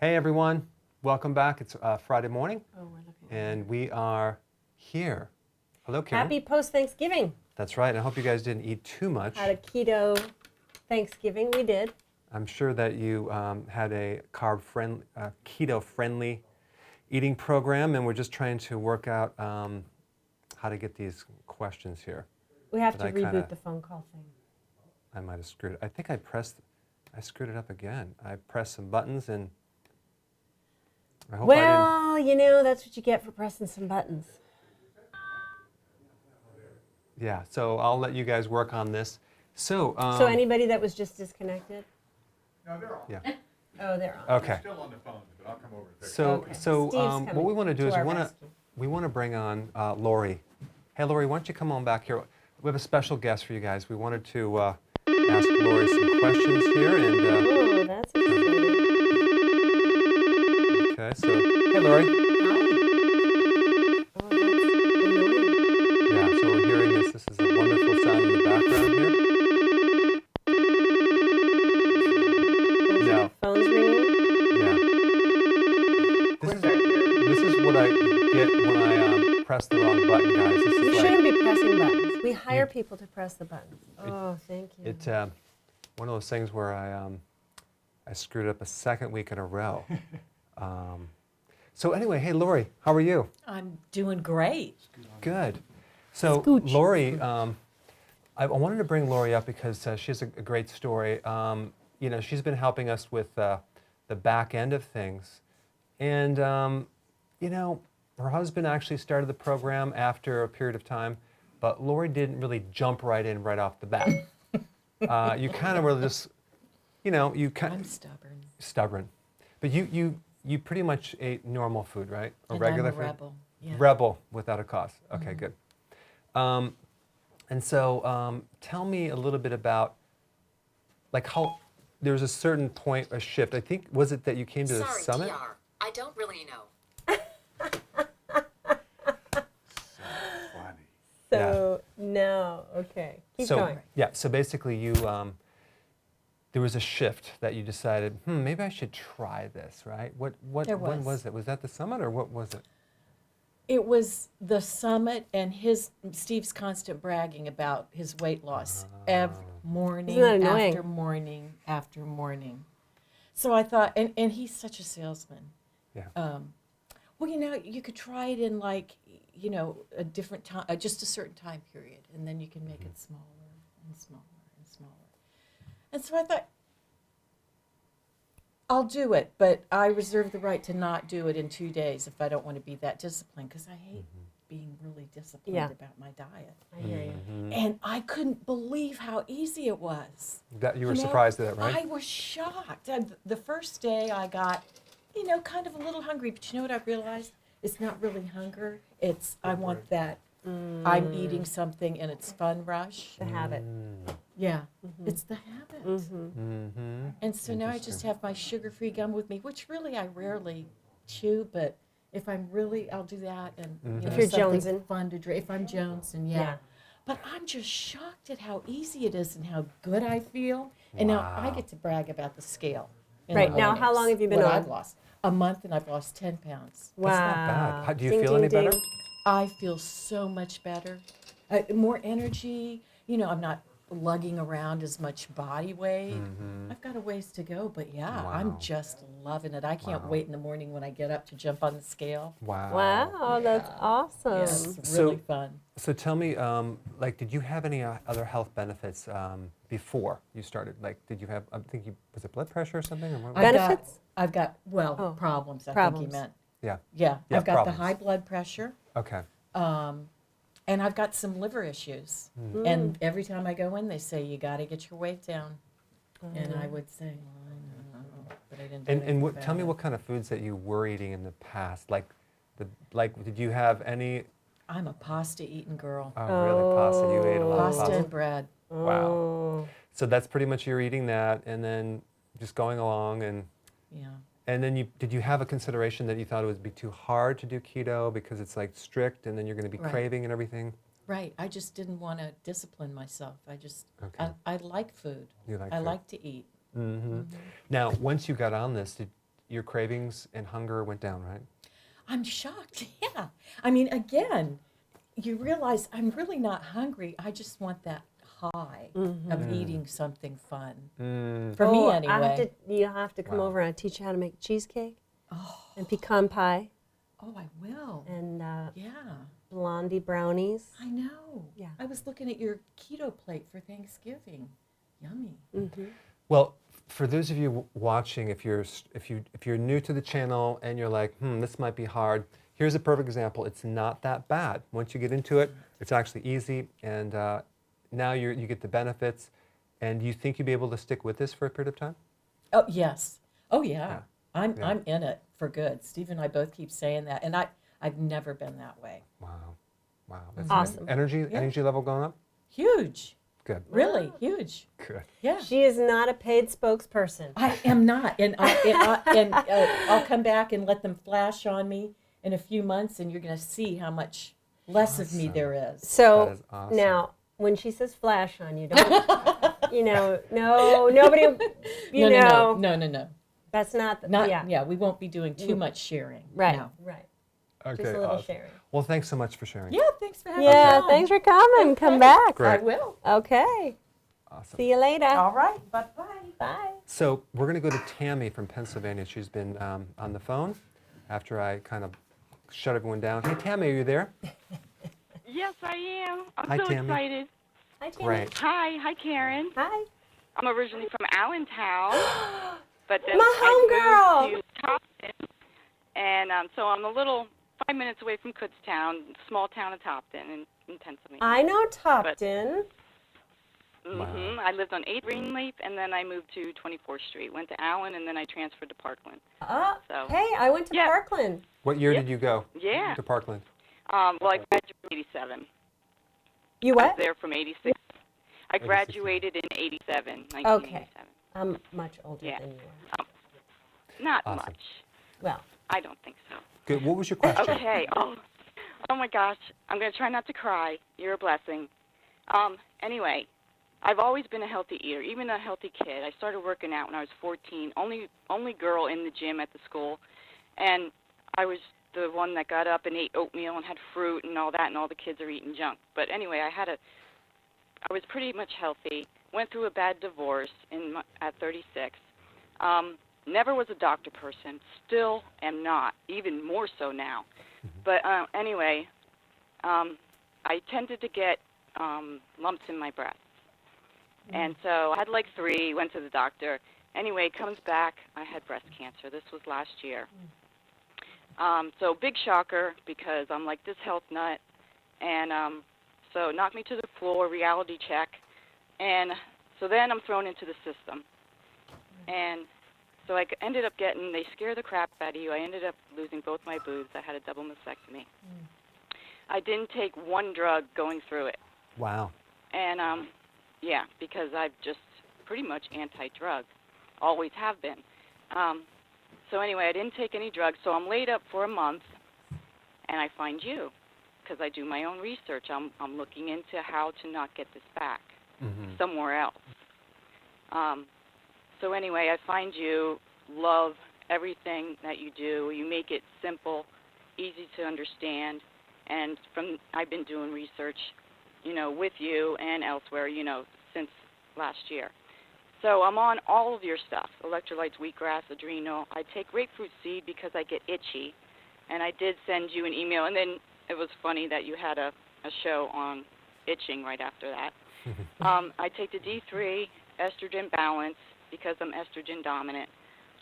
Hey everyone, welcome back. It's Friday morning, Oh, we're looking. and we are here. Hello, Karen. Happy post-Thanksgiving. That's right. I hope you guys didn't eat too much. Had a keto Thanksgiving. We did. I'm sure that you had a keto-friendly eating program, and we're just trying to work out how to get these questions here. We have But to I reboot the phone call thing. I might have screwed it. I think I screwed it up again. I pressed some buttons, and I hope I didn't. Well, you know, that's what you get for pressing some buttons. Yeah, so I'll let you guys work on this. So Anybody that was just disconnected? No, they're on. Yeah. Oh, they're on. Okay. Still on the phone, but I'll come over and fix it. So, Okay. so Steve's what coming we want to do to is our we rescue. want to bring on Laurie. Hey, Laurie, why don't you come on back here? We have a special guest for you guys. We wanted to ask Laurie some questions here, and Oh, that's exciting. okay. So, hey, Laurie. Hi. Oh, that's annoying. Yeah. So we're hearing this. This is a wonderful sound in the background here. No. Phone's ringing. Yeah. This is what I get when I press the wrong button, guys. This You is like shouldn't be pressing buttons. We hire people to press the buttons. Oh, thank you. it. One of those things where I screwed up a second week in a row. So anyway, hey Laurie, how are you? I'm doing great. Good. So Scooch. Laurie, I wanted to bring Laurie up because she has a great story. You know, she's been helping us with the back end of things, and you know, her husband actually started the program after a period of time, but Laurie didn't really jump right in right off the bat. You kind of were just, you know, I'm stubborn. stubborn, but you pretty much ate normal food, right? Or And regular I'm a food? rebel. Yeah. Rebel without a cause. Okay, good. And so tell me a little bit about, like, how there was a certain point, a shift. I think, was it that you came to the summit? Sorry, TR. I don't really know. Funny. So, no, okay. Keep going. Yeah, so basically you, there was a shift that you decided, maybe I should try this, right? There When was. was it? Was that the summit or what was it? It was the summit and Steve's constant bragging about his weight loss every morning Isn't that annoying? after morning after morning. So I thought, and he's such a salesman. Yeah. Well, you know, you could try it in like, you know, a different time, just a certain time period, and then you can make it smaller and smaller and smaller. And so I thought, I'll do it, but I reserve the right to not do it in 2 days if I don't want to be that disciplined, because I hate being really disciplined Yeah. about my diet. I hear you. And I couldn't believe how easy it was. That you were You know, surprised at that, right? I was shocked. The first day I got, you know, kind of a little hungry, but you know what I realized? It's not really hunger. It's I want that I'm eating something and it's fun rush. The habit. Yeah, it's the habit. Mm-hmm. And so now I just have my sugar-free gum with me, which really I rarely chew, but if I'm really, I'll do that. And you know, If you're something jonesing. fun to drink. If I'm jonesing, yeah. Yeah. But I'm just shocked at how easy it is and how good I feel. And now I get to brag about the scale. in the Right, now how mornings, long have you been what on? I've lost. A month, and I've lost 10 pounds. Wow. That's not bad. How, do you Ding, feel ding, any better? ding. I feel so much better. More energy. You know, I'm not lugging around as much body weight. I've got a ways to go, but yeah, Wow. I'm just loving it. I can't wait in the morning when I get up to jump on the scale. Wow. Wow, that's awesome. Yeah, it's So- really fun. So tell me, like, did you have any other health benefits before you started? Like, did you have? Was it blood pressure or something? Or what? Benefits? I've got Oh, problems. I think problems. you meant. Yeah. Yeah, Yeah, I've got problems. the high blood pressure. Okay. And I've got some liver issues. And every time I go in, they say, you got to get your weight down. And I would say, well, I know, but I didn't do And anything what, tell about me it. what kind of foods that you were eating in the past? Like, did you have any? I'm a pasta eating girl. Oh, really? Pasta? You ate a lot of Pasta pasta. and bread. Wow. Oh. So that's pretty much you're eating that, and then just going along, and Yeah. then did you have a consideration that you thought it would be too hard to do keto because it's like strict, and then you're going to be Right. craving and everything? Right. I just didn't want to discipline myself. Okay. I like food. You like I food. like to eat. Mm-hmm. Now, once you got on this, your cravings and hunger went down, right? I'm shocked. Yeah. I mean, again, you realize I'm really not hungry. I just want that high of eating something fun. For me, anyway. You have to come Wow. over and teach you how to make cheesecake and pecan pie Oh, I will. and Yeah, blondie brownies. I know. Yeah. I was looking at your keto plate for Thanksgiving. Yummy. Well, for those of you watching, if you're new to the channel and you're like, this might be hard, here's a perfect example. It's not that bad. Once you get into it, it's actually easy, and now you get the benefits. And you think you'll be able to stick with this for a period of time? Oh, yes. Oh, yeah. Yeah. I'm in it for good. Steve and I both keep saying that, and I've never been that way. Wow, that's Awesome. amazing. Energy level going up? Huge. Good. Really huge. Good. Yeah. She is not a paid spokesperson. I am not, and I'll come back and let them flash on me in a few months, and you're going to see how much less of me there is. So That is awesome. now, when she says flash on you, don't, no, nobody, No. that's not, Not yeah. we won't be doing too much sharing. Right, No. right. Okay, Just a little awesome. sharing. Well, thanks so much for sharing. Yeah, thanks for having Yeah, me on. thanks for coming. Come back. Great. I will. Okay. Awesome. See you later. All right. Bye-bye. Bye. So we're going to go to Tammy from Pennsylvania. She's been on the phone after I kind of shut everyone down. Hey, Tammy, are you there? Yes, I am. I'm Hi, so Tammy. excited. Hi, Tammy. Great. Hi, Karen. Hi. I'm originally from Allentown, but then My I moved homegirl. to Topton, and so I'm a little 5 minutes away from Kutztown, small town of Topton in Pennsylvania. I know Topton. Mm-hmm. I lived on 8 Greenleaf, and then I moved to 24th Street. Went to Allen, and then I transferred to Parkland. So- Hey, I went to Yeah. Parkland. What year Yep. did you go Yeah. to Parkland? Well, I graduated in 87. You I what? was there from 86. I 86. graduated in 1987. I'm much older Yeah. than you are. Not Awesome. much. Well, I don't think so. Good. What was your question? Okay. Oh my gosh. I'm going to try not to cry. You're a blessing. Anyway, I've always been a healthy eater, even a healthy kid. I started working out when I was 14, only girl in the gym at the school. And I was the one that got up and ate oatmeal and had fruit and all that, and all the kids are eating junk. But anyway, I was pretty much healthy. Went through a bad divorce at 36. Never was a doctor person. Still am not, even more so now. But anyway, I tended to get lumps in my breasts. And so I had like 3, went to the doctor. Anyway, comes back, I had breast cancer. This was last year. So big shocker because I'm like this health nut. And so knocked me to the floor, reality check. And so then I'm thrown into the system. And so I ended up they scare the crap out of you. I ended up losing both my boobs. I had a double mastectomy. I didn't take one drug going through it. Wow. And, yeah, because I'm just pretty much anti-drug. Always have been. So anyway, I didn't take any drugs. So I'm laid up for a month, and I find you because I do my own research. I'm looking into how to not get this back somewhere else. So anyway, I find you, love everything that you do. You make it simple, easy to understand. And I've been doing research, with you and elsewhere, since last year. So I'm on all of your stuff, electrolytes, wheatgrass, adrenal. I take grapefruit seed because I get itchy. And I did send you an email. And then it was funny that you had a show on itching right after that. I take the D3 estrogen balance because I'm estrogen dominant,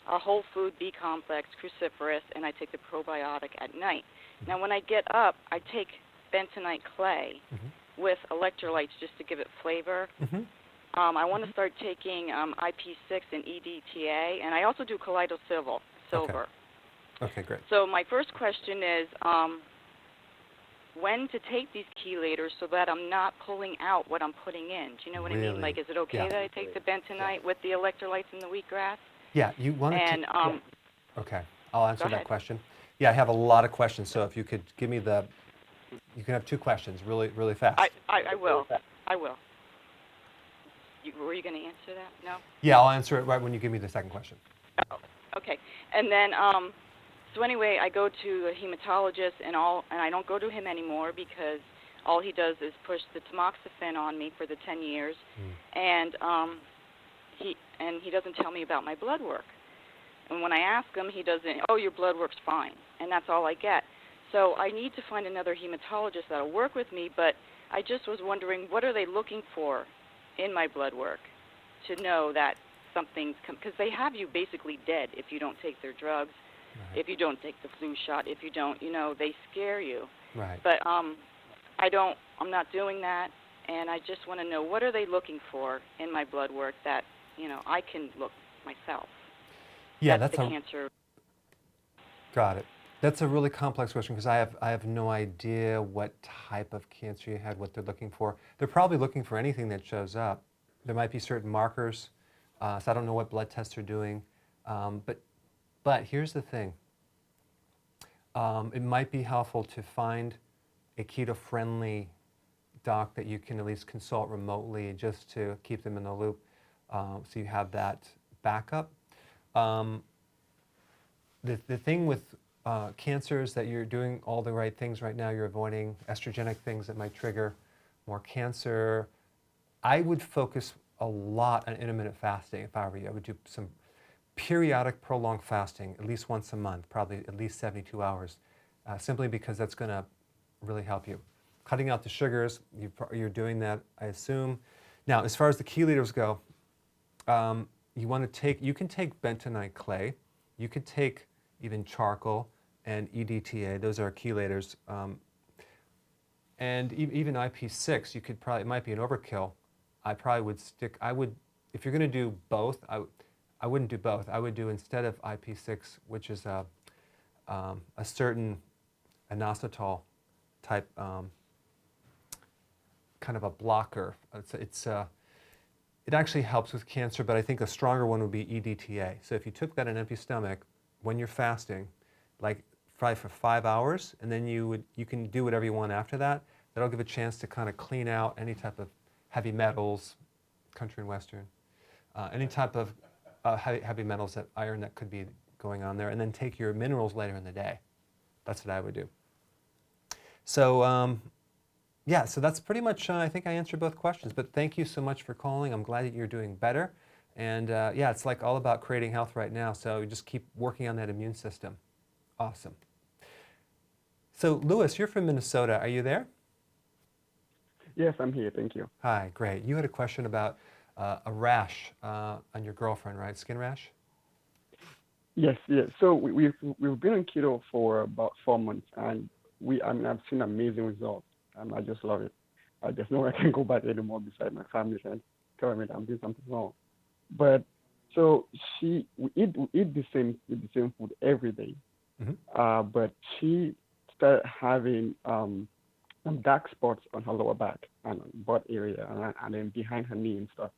a whole food B complex, cruciferous, and I take the probiotic at night. Now, when I get up, I take bentonite clay with electrolytes just to give it flavor. I want to start taking IP6 and EDTA, and I also do colloidal silver. Okay, great. So my first question is when to take these chelators so that I'm not pulling out what I'm putting in. Do you know what I mean? Like, is it okay that I take the bentonite with the electrolytes and the wheatgrass? Yeah, you want to. And Okay, I'll answer Go that ahead. question. Yeah, I have a lot of questions, so if you could give me you can have 2 questions really, really fast. I will. I will. Were you going to answer that? No? Yeah, I'll answer it right when you give me the second question. Oh, Okay. And then, so anyway, I go to a hematologist and I don't go to him anymore because all he does is push the tamoxifen on me for the 10 years, and he doesn't tell me about my blood work. And when I ask him, he doesn't. Oh, your blood work's fine, and that's all I get. So I need to find another hematologist that'll work with me. But I just was wondering, what are they looking for in my blood work to know that something's because they have you basically dead if you don't take their drugs, if you don't take the flu shot, if you don't, they scare you. Right. But I'm not doing that, and I just want to know, what are they looking for in my blood work that, I can look myself. Yeah, that's that's the cancer. Got it. That's a really complex question because I have no idea what type of cancer you had, what they're looking for. They're probably looking for anything that shows up. There might be certain markers, so I don't know what blood tests they're doing. But here's the thing. It might be helpful to find a keto-friendly doc that you can at least consult remotely just to keep them in the loop, so you have that backup. The thing with cancers that you're doing all the right things right now, you're avoiding estrogenic things that might trigger more cancer. I would focus a lot on intermittent fasting if I were you. I would do some periodic prolonged fasting at least once a month, probably at least 72 hours, simply because that's going to really help you. Cutting out the sugars, you're doing that, I assume. Now, as far as the chelators go, you can take bentonite clay, you could take even charcoal and EDTA, those are chelators, and even IP6, it might be an overkill. I would, if you're going to do both, I wouldn't do both. I would do, instead of IP6, which is a certain inositol type kind of a blocker. It actually helps with cancer, but I think a stronger one would be EDTA. So if you took that on an empty stomach when you're fasting, like probably for 5 hours, and then you can do whatever you want after that. That'll give a chance to kind of clean out any type of heavy metals, country and western, any type of heavy metals, that iron that could be going on there, and then take your minerals later in the day. That's what I would do. So yeah, so that's pretty much, I think I answered both questions, but thank you so much for calling. I'm glad that you're doing better. And yeah, it's like all about creating health right now, so you just keep working on that immune system. Awesome. So Louis, you're from Minnesota. Are you there? Yes, I'm here. Thank you. Hi, great. You had a question about a rash on your girlfriend, right? Skin rash? Yes, yes. So we've been on keto for about 4 months, and I've seen amazing results, and I just love it. There's no way I can go back anymore beside my family and tell me that I'm doing something wrong. But so we eat the same food every day. Mm-hmm. But she started having some dark spots on her lower back and butt area, and then behind her knee and stuff.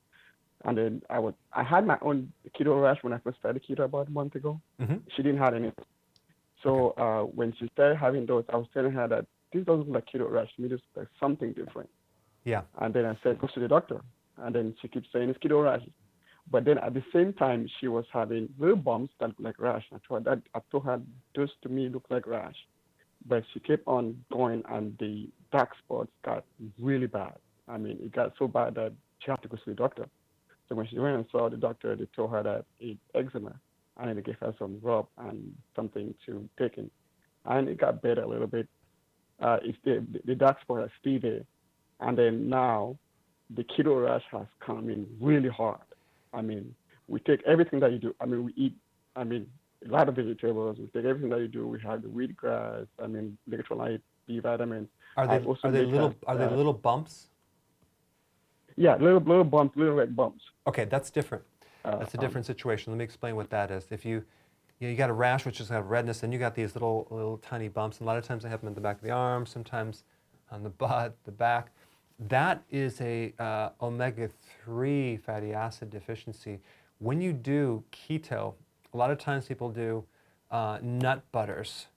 And then I had my own keto rash when I first started keto about a month ago. Mm-hmm. She didn't have any. So when she started having those, I was telling her that this doesn't look like keto rash to me. This is like something different. Yeah. And then I said, go to the doctor. And then she keeps saying it's keto rash. But then at the same time, she was having little bumps that look like rash. I told her those to me look like rash. But she kept on going, and the dark spots got really bad. I mean, it got so bad that she had to go to the doctor. So when she went and saw the doctor, they told her that it's eczema, and then they gave her some rub and something to take in. And it got better a little bit. It's the dark spot is still there. And then now, the keto rash has come in really hard. I mean, we take everything that you do. I mean, we eat, a lot of vegetables. We take everything that you do. We have the wheatgrass, electrolyte, B vitamins. Are they little bumps? Yeah, little bumps, little red bumps. Okay, that's different. That's a different situation. Let me explain what that is. If you got a rash, which is got redness, and you got these little tiny bumps. And a lot of times they have them in the back of the arm, sometimes on the butt, the back. That is a omega-3 fatty acid deficiency. When you do keto, a lot of times people do nut butters.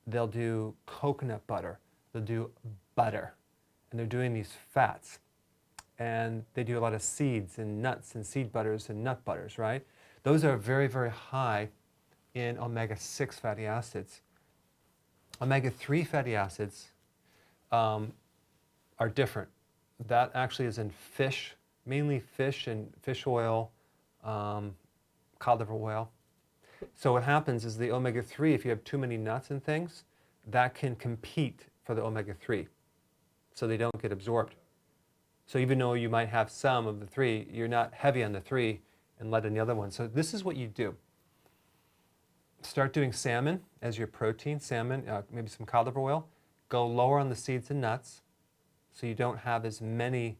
They'll do coconut butter. They'll do butter. And they're doing these fats. And they do a lot of seeds and nuts and seed butters and nut butters, right? Those are very, very high in omega-6 fatty acids. Omega-3 fatty acids are different. That actually is in fish, mainly fish and fish oil, cod liver oil. So what happens is the omega-3, if you have too many nuts and things, that can compete for the omega-3, so they don't get absorbed. So even though you might have some of the 3, you're not heavy on the 3 and light on the other one. So this is what you do. Start doing salmon as your protein, salmon, maybe some cod liver oil. Go lower on the seeds and nuts, so you don't have as many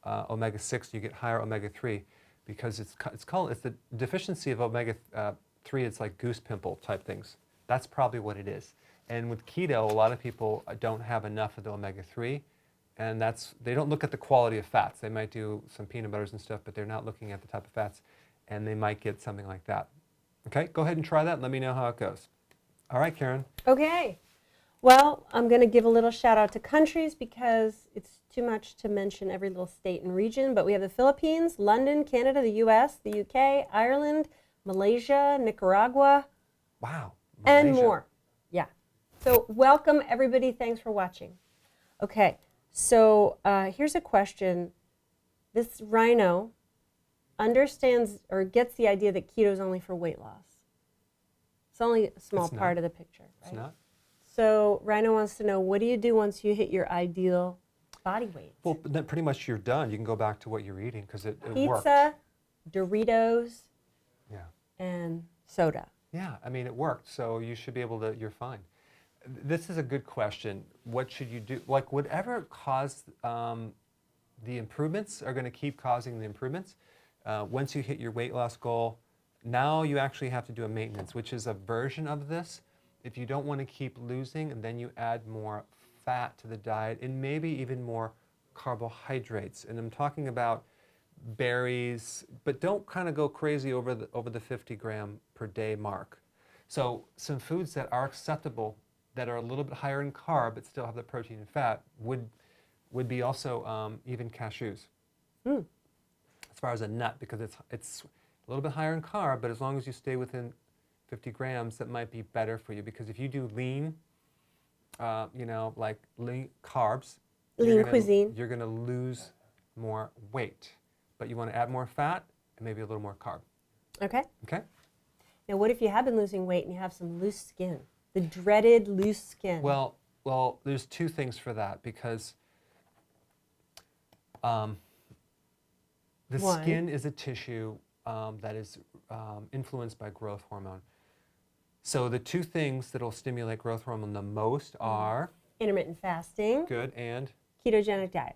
omega-6, you get higher omega-3, because it's the deficiency of omega-3, it's like goose pimple type things. That's probably what it is. And with keto, a lot of people don't have enough of the omega-3, and they don't look at the quality of fats. They might do some peanut butters and stuff, but they're not looking at the type of fats, and they might get something like that. Okay, go ahead and try that and let me know how it goes. All right, Karen. Okay. Well, I'm going to give a little shout out to countries because it's too much to mention every little state and region, but we have the Philippines, London, Canada, the US, the UK, Ireland, Malaysia, Nicaragua, Wow. and Malaysia. more. Yeah. So welcome everybody. Thanks for watching. Okay. So here's a question. This rhino understands or gets the idea that keto is only for weight loss. It's only a small It's not. part of the picture, right? It's not? So Rhino wants to know, what do you do once you hit your ideal body weight? Well, then pretty much you're done. You can go back to what you're eating because it worked. Pizza, Doritos, Yeah. and soda. Yeah, I mean, it worked, so you should be able to, you're fine. This is a good question. What should you do? Like, whatever caused the improvements are going to keep causing the improvements. Once you hit your weight loss goal, now you actually have to do a maintenance, which is a version of this. If you don't want to keep losing, and then you add more fat to the diet and maybe even more carbohydrates. And I'm talking about berries, but don't kind of go crazy over the 50 gram per day mark. So some foods that are acceptable, that are a little bit higher in carb but still have the protein and fat, would be also even cashews. As far as a nut, because it's a little bit higher in carb, but as long as you stay within 50 grams, that might be better for you. Because if you do lean, like lean carbs, Lean cuisine. you're going to lose more weight. But you want to add more fat and maybe a little more carb. Okay. Okay? Now, what if you have been losing weight and you have some loose skin? The dreaded loose skin. Well, there's two things for that, because the One. skin is a tissue that is influenced by growth hormone. So the two things that will stimulate growth hormone the most are Intermittent fasting, good and ketogenic diet,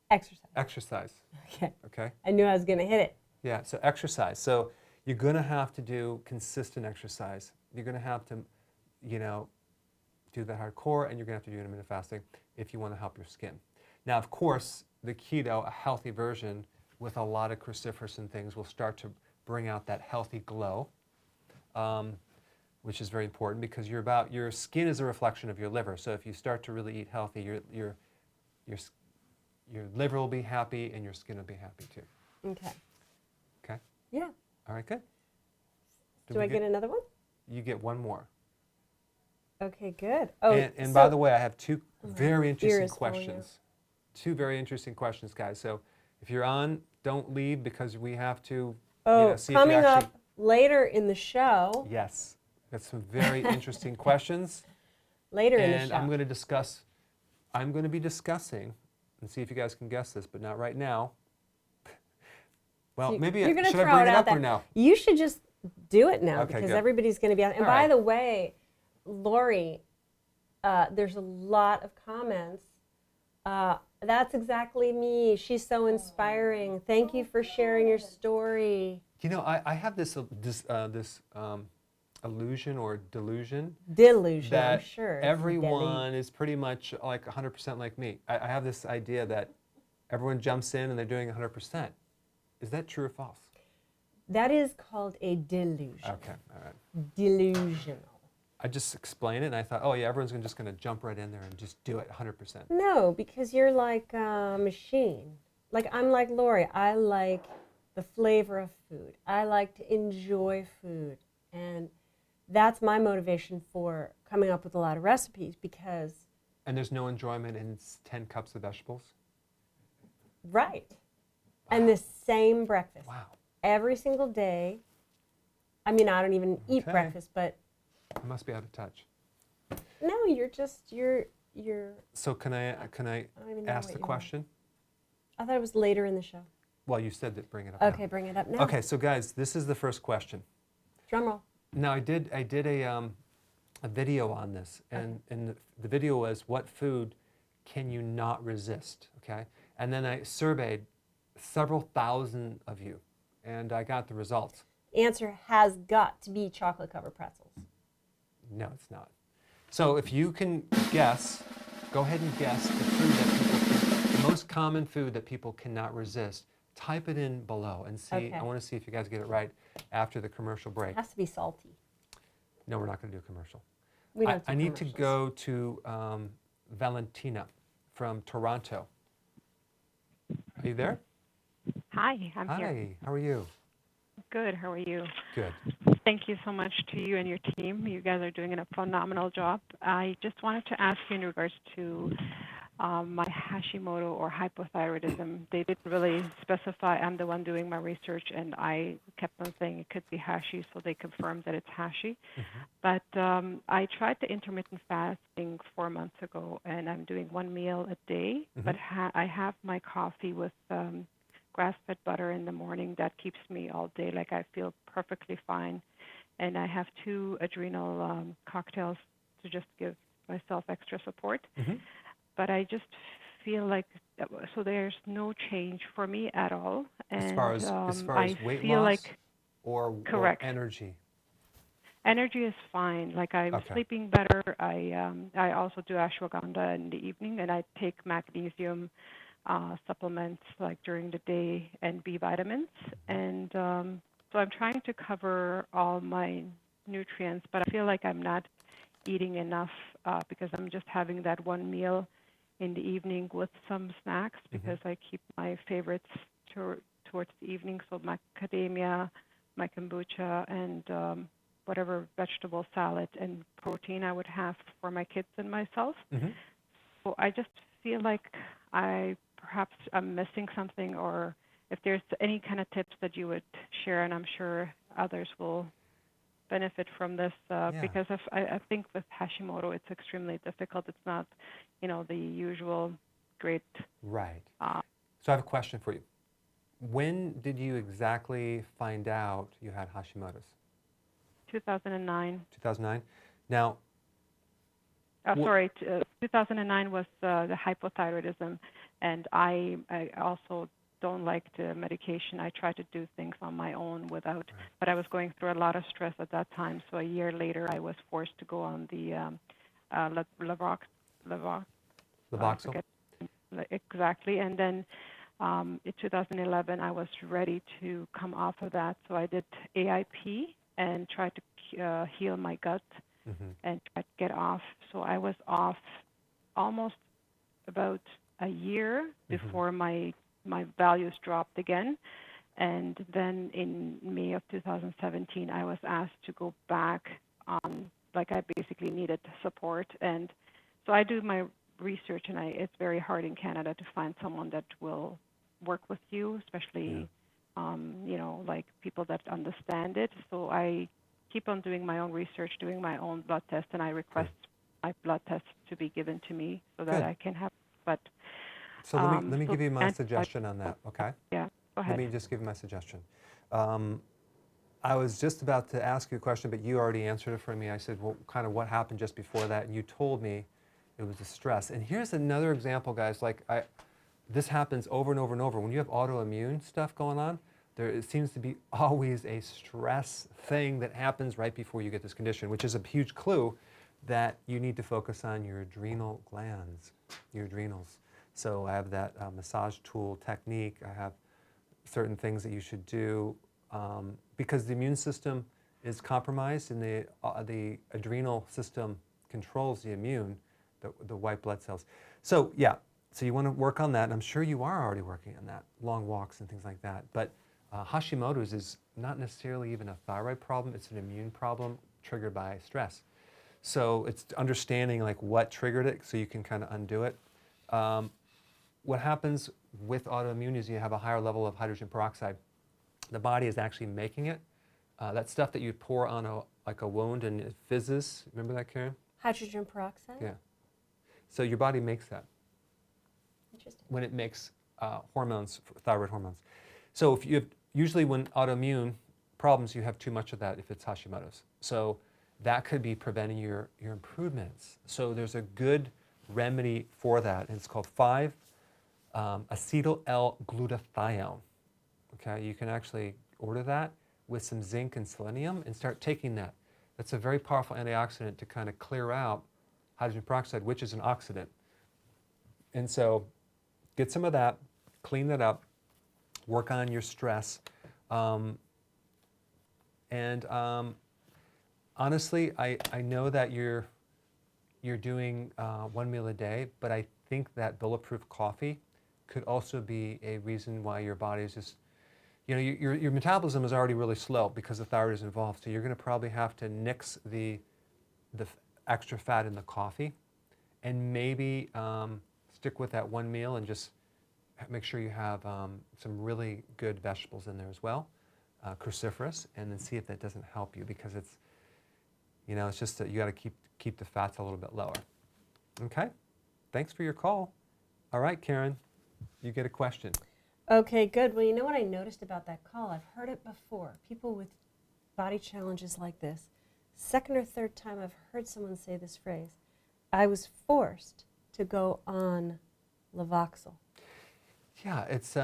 exercise. exercise. Okay. Okay? I knew I was going to hit it. Yeah, so exercise. So you're going to have to do consistent exercise. You're going to have to, do the hardcore, and you're going to have to do intermittent fasting if you want to help your skin. Now, of course, the keto, a healthy version with a lot of cruciferous and things, will start to bring out that healthy glow, which is very important, because your skin is a reflection of your liver. So if you start to really eat healthy, your liver will be happy and your skin will be happy too. Okay. Okay? Yeah. All right, good. Do I get another one? You get one more. Okay, good. Oh, And by the way, I have two my very ear interesting is falling out. questions. Two very interesting questions, guys. So if you're on, don't leave, because we have to see coming if you actually... up later in the show. Yes. Got some very interesting questions. Later in the And show. I'm going to be discussing, and see if you guys can guess this, but not right now. Well, So maybe you're gonna should I throw bring it it out up there. or no? You should just do it now, Okay, because good. everybody's going to be out. And All by right. the way, Laurie, there's a lot of comments. That's exactly me. She's so inspiring. Thank you for sharing your story. I have this illusion or delusion Delusion, I'm that sure. It's everyone is pretty much like 100% like me. I have this idea that everyone jumps in and they're doing 100%. Is that true or false? That is called a delusion. Okay, all right. Delusional. I just explained it, and I thought, oh yeah, everyone's just going to jump right in there and just do it 100%. No, because you're like a machine. Like, I'm like Laurie. I like the flavor of food. I like to enjoy food. And that's my motivation for coming up with a lot of recipes because, And there's no enjoyment in 10 cups of vegetables? right, and the same breakfast. Wow. Every single day. I mean, I don't even eat Okay. breakfast, but I must be out of touch. no, you're. So can I don't even know ask what the you are. question? I thought it was later in the show. Well, you said that bring it up Okay, now. bring it up now. Okay, so guys, this is the first question. Drum roll. Now I did a video on this, and the video was what food can you not resist, okay? And then I surveyed several thousand of you, and I got the results. Answer has got to be chocolate covered pretzels. No, it's not. So if you can guess, go ahead and guess the food that the most common food that people cannot resist. Type it in below and see. Okay. I want to see if you guys get it right after the commercial break. It has to be salty. No, we're not going to do a commercial. We don't do I need to commercials. go to Valentina from Toronto. Are you there? Hi, I'm here. Hi, how are you? Good, how are you? Good. Thank you so much to you and your team. You guys are doing a phenomenal job. I just wanted to ask you in regards to my Hashimoto or hypothyroidism. They didn't really specify. I'm the one doing my research, and I kept on saying it could be Hashi, so they confirmed that it's Hashi. But I tried the intermittent fasting 4 months ago, and I'm doing one meal a day, but I have my coffee with grass-fed butter in the morning. That keeps me all day. Like, I feel perfectly fine. And I have 2 adrenal cocktails to just give myself extra support. But I just feel like, so there's no change for me at all. And As far as I weight feel loss like or correct. energy? Energy is fine. Like, I'm Okay. sleeping better. I also do ashwagandha in the evening, and I take magnesium supplements like during the day and B vitamins. And so I'm trying to cover all my nutrients, but I feel like I'm not eating enough because I'm just having that one meal in the evening with some snacks because I keep my favorites towards the evening. So macadamia, my kombucha, and whatever vegetable salad and protein I would have for my kids and myself. So I just feel like perhaps I'm missing something, or if there's any kind of tips that you would share, and I'm sure others will benefit from this because I think with Hashimoto it's extremely difficult. It's not, the usual great. Right. So I have a question for you. When did you exactly find out you had Hashimoto's? 2009. 2009? Now, 2009 was the hypothyroidism, and I also don't like the medication. I try to do things on my own without, but I was going through a lot of stress at that time. So a year later, I was forced to go on the Levoxyl? Exactly. And then in 2011, I was ready to come off of that. So I did AIP and tried to heal my gut and tried to get off. So I was off almost about a year before my values dropped again. And then in May of 2017, I was asked to go back on, like, I basically needed support. And so I do my research, and it's very hard in Canada to find someone that will work with you, especially, like people that understand it. So I keep on doing my own research, doing my own blood test, and I request my blood test to be given to me so that I can have, So let me give you my suggestion on that, okay? Yeah, go ahead. Let me just give you my suggestion. I was just about to ask you a question, but you already answered it for me. I said, well, kind of what happened just before that? And you told me it was the stress. And here's another example, guys. Like, this happens over and over and over. When you have autoimmune stuff going on, it seems to be always a stress thing that happens right before you get this condition, which is a huge clue that you need to focus on your adrenal glands, your adrenals. So I have that massage tool technique. I have certain things that you should do because the immune system is compromised, and the adrenal system controls the immune, the white blood cells. So yeah, so you want to work on that, and I'm sure you are already working on that, long walks and things like that. But Hashimoto's is not necessarily even a thyroid problem, it's an immune problem. triggered by stress. So it's understanding like what triggered it so you can kind of undo it. What happens with autoimmune is you have a higher level of hydrogen peroxide. The body is actually making it. That stuff that you pour on a wound and it fizzes. Remember that, Karen? Hydrogen peroxide? Yeah. So your body makes that Interesting. when it makes hormones, thyroid hormones. So if you have, usually when autoimmune problems, you have too much of that if it's Hashimoto's. So that could be preventing your improvements. So there's a good remedy for that, and it's called 5-acetyl L-glutathione. Okay, you can actually order that with some zinc and selenium and start taking that. That's a very powerful antioxidant to kind of clear out hydrogen peroxide, which is an oxidant. And so get some of that, clean that up, work on your stress. Honestly, I know that you're doing one meal a day, but I think that bulletproof coffee could also be a reason why your body is just, you know, your metabolism is already really slow because the thyroid is involved. So you're going to probably have to nix the extra fat in the coffee, and maybe stick with that one meal and just make sure you have some really good vegetables in there as well, cruciferous, and then see if that doesn't help you, because it's, you know, it's just that you got to keep the fats a little bit lower. Okay, thanks for your call. All right, Karen, you get a question. Okay, good. Well, you know what I noticed about that call? I've heard it before. People with body challenges like this, second or third time I've heard someone say this phrase, I was forced to go on Levoxyl. Yeah, it's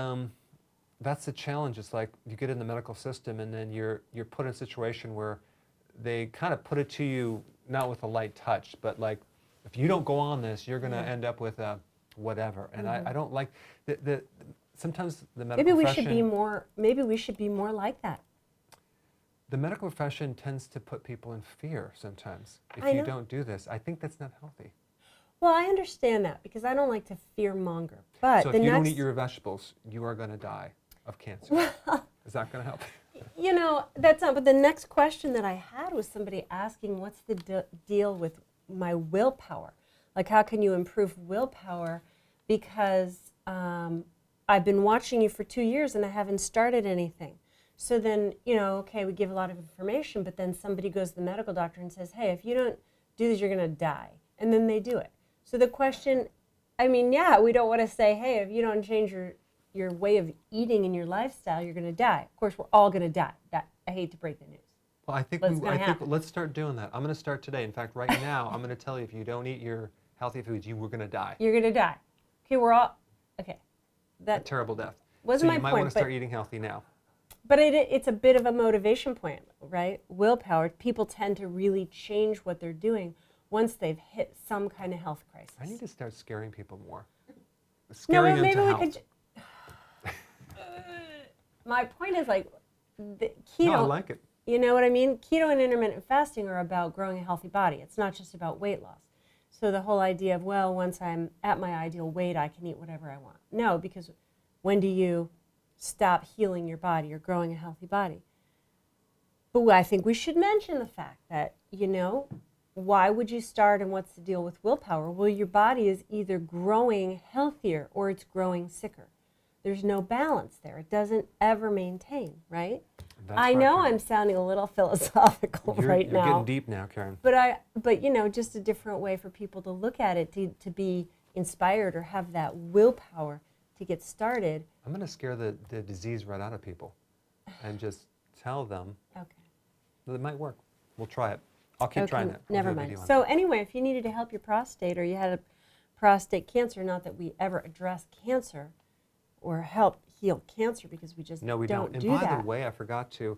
that's the challenge. It's like you get in the medical system and then you're put in a situation where they kind of put it to you, not with a light touch, but like, if you don't go on this, you're going to end up with whatever. And I don't like sometimes the medical profession. Maybe we should be more like that. The medical profession tends to put people in fear sometimes if I you know. don't do this. I think that's not healthy. Well, I understand that because I don't like to fear monger. But So the if you next, don't eat your vegetables, you are going to die of cancer. Is that going to help? you know, that's not. But the next question that I had was somebody asking, what's the deal with my willpower? Like, how can you improve willpower? Because I've been watching you for 2 years and I haven't started anything. So then, you know, okay, we give a lot of information, but then somebody goes to the medical doctor and says, hey, if you don't do this, you're going to die. And then they do it. So the question, I mean, yeah, we don't want to say, hey, if you don't change your way of eating and your lifestyle, you're going to die. Of course, we're all going to die. I hate to break the news. Well, I think let's start doing that. I'm going to start today. In fact, right now, I'm going to tell you, if you don't eat your healthy foods, you were going to die. You're going to die. Okay, we're all, okay. A terrible death. Wasn't so my you might point, want to start eating healthy now. But it's a bit of a motivation point, right? Willpower. People tend to really change what they're doing once they've hit some kind of health crisis. I need to start scaring people more. No, Scaring but maybe them to we health. could. My point is, like, the keto. No, I like it. You know what I mean? Keto and intermittent fasting are about growing a healthy body. It's not just about weight loss. So the whole idea of, well, once I'm at my ideal weight, I can eat whatever I want. No, because when do you stop healing your body or growing a healthy body? But I think we should mention the fact that, you know, why would you start and what's the deal with willpower? Well, your body is either growing healthier or it's growing sicker. There's no balance there. It doesn't ever maintain, right? I know I'm sounding a little philosophical right now. You're getting deep now, Karen. But you know, just a different way for people to look at it, to be inspired or have that willpower to get started. I'm going to scare the disease right out of people and just tell them that it might work. We'll try it. I'll keep trying it. Never mind. So anyway, if you needed to help your prostate or you had a prostate cancer, not that we ever address cancer or help heal cancer because we just don't do that. And by the way, I forgot to,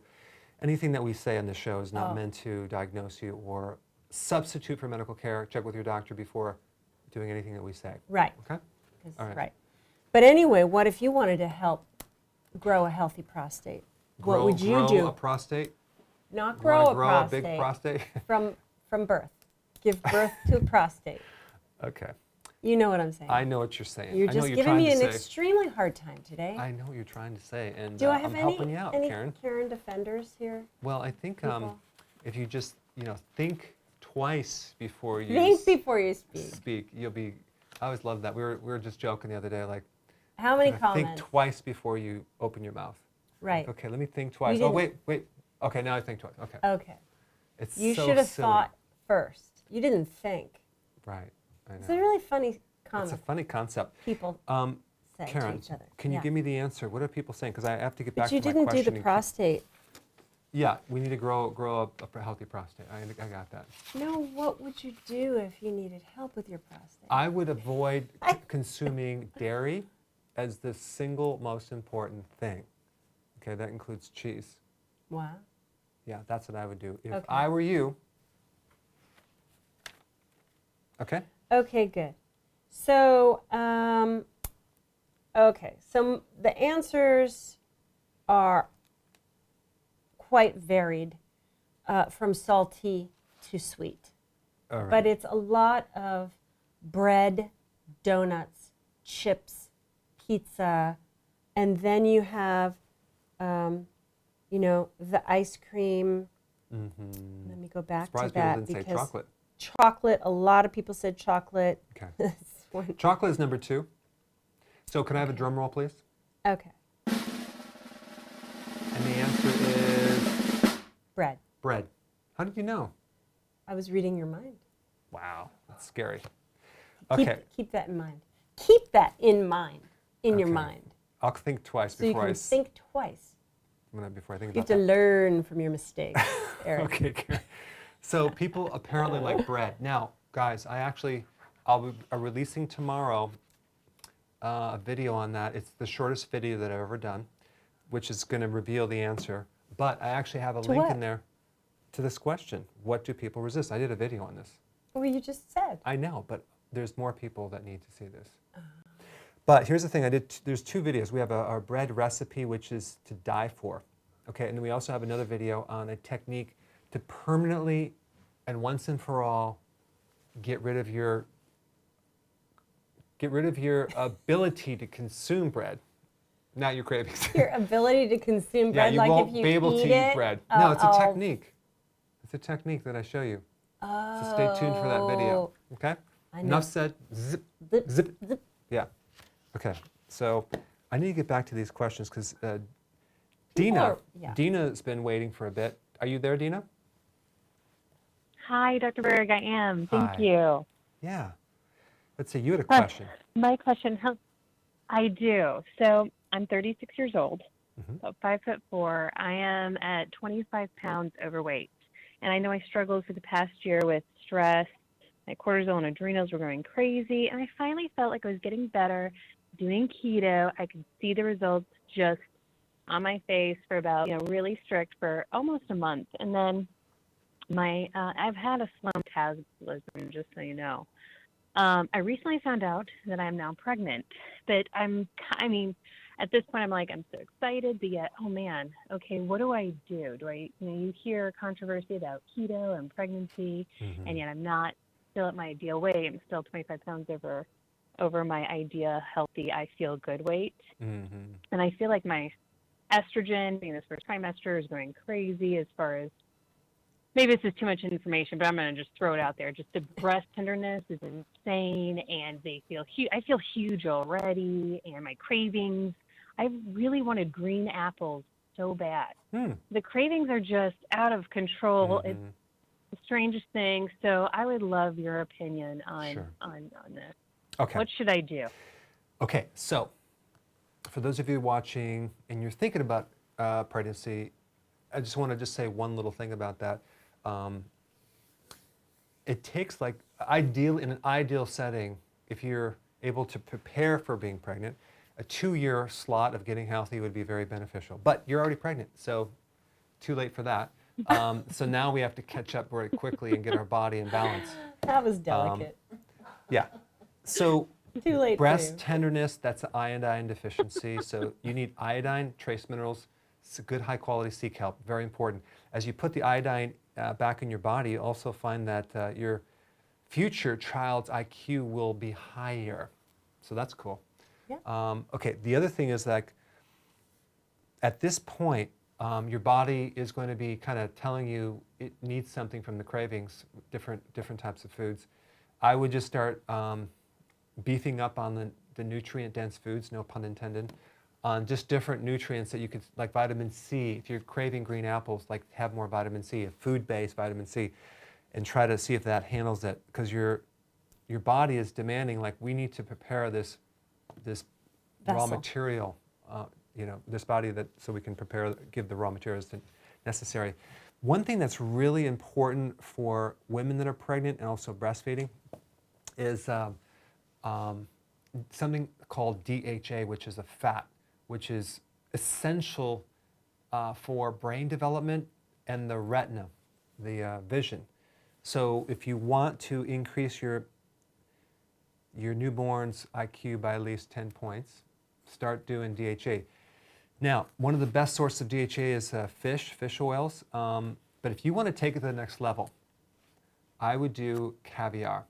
anything that we say on the show is not meant to diagnose you or substitute for medical care. Check with your doctor before doing anything that we say. Right. Okay? All right. Right. But anyway, what if you wanted to help grow a healthy prostate? What would you do? Grow a prostate? Not grow a prostate. A big prostate? from birth. Give birth to a prostate. Okay. You know what I'm saying. I know what you're saying. You're I know just what you're giving me an say. extremely hard time today. I know what you're trying to say, and Do I have I'm helping you out, any Karen. Karen defenders here? Well, I think if you just, think twice before you Think before you speak. speak. You'll be. I always love that. We were just joking the other day, like, How many think comments? twice before you open your mouth. Right. Like, okay, let me think twice. You Oh, didn't- wait. Okay, now I think twice. Okay. Okay. It's You so should have silly. thought first. You didn't think. Right. I It's a know. really funny It's a comment funny concept. people say Karen, to each other. can you Yeah. give me the answer? What are people saying? Because I have to get back But you to my didn't do question. the and prostate. Yeah, we need to grow a healthy prostate. I got that. No, what would you do if you needed help with your prostate? I would avoid consuming dairy as the single most important thing. Okay, that includes cheese. Wow. Yeah, that's what I would do. If Okay. I were you. Okay? Okay, good. So, okay, so the answers are quite varied from salty to sweet. All right. But it's a lot of bread, donuts, chips, pizza, and then you have, the ice cream. Let me go back Surprised to that people didn't say because chocolate. chocolate. A lot of people said chocolate. Okay. This one- Chocolate is number 2. So can I have a drum roll, please? Okay, And the answer is bread. bread. How did you know? I was reading your mind. Wow, that's scary. Okay. Keep that in mind. Keep that in mind, in your Okay. mind. I'll think twice So you before can I think twice. before I think You have about to that. learn from your mistakes, Eric. Okay, Karen. So people apparently like bread. Now, guys, I'll be releasing tomorrow a video on that. It's the shortest video that I've ever done, which is going to reveal the answer. But I actually have a To link what? in there to this question. What do people resist? I did a video on this. Well, you just said. I know, but there's more people that need to see this. But here's the thing, there's 2 videos. We have our bread recipe, which is to die for. Okay, and then we also have another video on a technique to permanently and once and for all get rid of your ability to consume bread, not your cravings. Your ability to consume Yeah, bread, you like won't if you be able eat to it, eat bread. No, it's a I'll- technique. It's a technique that I show you. So stay tuned for that video. Okay? I know. Enough said. Zip, Zip, zip. zip. Yeah. Okay. So I need to get back to these questions because People are- Dina's been waiting for a bit. Are you there, Dina? Hi, Dr. Berg. I am. Thank Hi. you. Yeah. Let's see. You had a question. My question, I do. So I'm 36 years old, about 5'4". I am at 25 pounds overweight. And I know I struggled for the past year with stress. My cortisol and adrenals were going crazy. And I finally felt like I was getting better doing keto. I could see the results just on my face for about, really strict for almost a month. And then I've had a slow metabolism, just so you know. I recently found out that I'm now pregnant, but at this point I'm like, I'm so excited, but yet, oh man, okay, what do I do? You hear controversy about keto and pregnancy, and yet I'm not still at my ideal weight. I'm still 25 pounds over my idea healthy, I feel good weight. And I feel like my estrogen being this first trimester is going crazy as far as, maybe this is too much information, but I'm going to just throw it out there. Just the breast tenderness is insane, and I feel huge already, and my cravings. I really wanted green apples so bad. The cravings are just out of control. It's the strangest thing. So I would love your opinion on this. Okay. What should I do? Okay. So for those of you watching and you're thinking about pregnancy, I just want to say one little thing about that. It takes in an ideal setting, if you're able to prepare for being pregnant, a 2-year slot of getting healthy would be very beneficial. But you're already pregnant, so too late for that. So now we have to catch up very quickly and get our body in balance. That was delicate. Yeah. So Too late for breast you. tenderness, that's an iodine deficiency. So you need iodine, trace minerals, good high quality sea kelp, very important. As you put the iodine back in your body, you also find that your future child's IQ will be higher. So that's cool. Yeah. Okay, the other thing is at this point, Your body is going to be kind of telling you it needs something from the cravings, different types of foods. I would just start beefing up on the nutrient-dense foods, no pun intended, on just different nutrients that you could, like vitamin C. If you're craving green apples, like have more vitamin C, a food-based vitamin C, and try to see if that handles it, because your body is demanding, like, we need to prepare this raw Vessel. material, this body, so we can give the raw materials necessary. One thing that's really important for women that are pregnant and also breastfeeding is something called DHA, which is a fat, which is essential for brain development and the retina, the vision. So if you want to increase your newborn's IQ by at least 10 points, start doing DHA. Now, one of the best sources of DHA is fish oils. But if you want to take it to the next level, I would do caviar.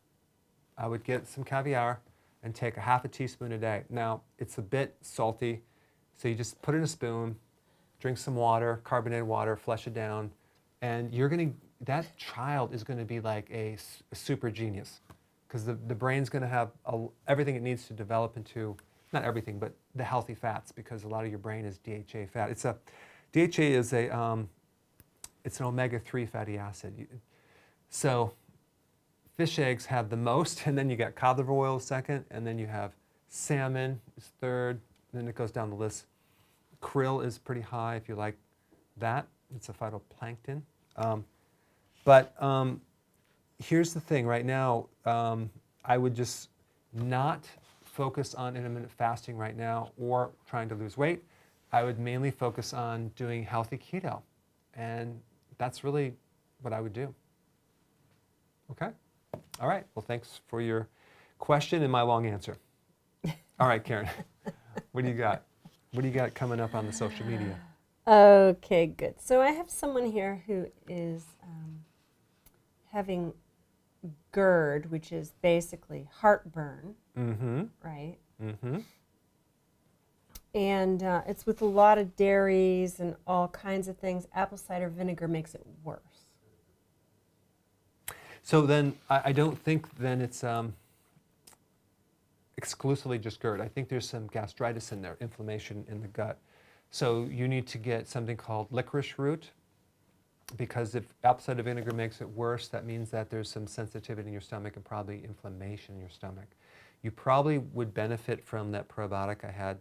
I would get some caviar and take a half a teaspoon a day. Now, it's a bit salty, so you just put it in a spoon, drink some water, carbonated water, flush it down, and that child is going to be like a super genius, because the brain's going to have everything it needs to develop into, not everything, but the healthy fats, because a lot of your brain is DHA fat. DHA is it's an omega-3 fatty acid. So fish eggs have the most, and then you got cod liver oil second, and then you have salmon is third, and then it goes down the list. Krill is pretty high if you like that. It's a phytoplankton. But here's the thing, right now, I would just not focus on intermittent fasting right now or trying to lose weight. I would mainly focus on doing healthy keto. And that's really what I would do. Okay? All right. Well, thanks for your question and my long answer. All right, Karen, what do you got? What do you got coming up on the social media? Okay, good. So I have someone here who is having GERD, which is basically heartburn, right? Mm-hmm. And it's with a lot of dairies and all kinds of things. Apple cider vinegar makes it worse. So then I don't think then it's exclusively just GERD. I think there's some gastritis in there, inflammation in the gut. So you need to get something called licorice root, because if apple cider vinegar makes it worse, that means that there's some sensitivity in your stomach and probably inflammation in your stomach. You probably would benefit from that probiotic I had,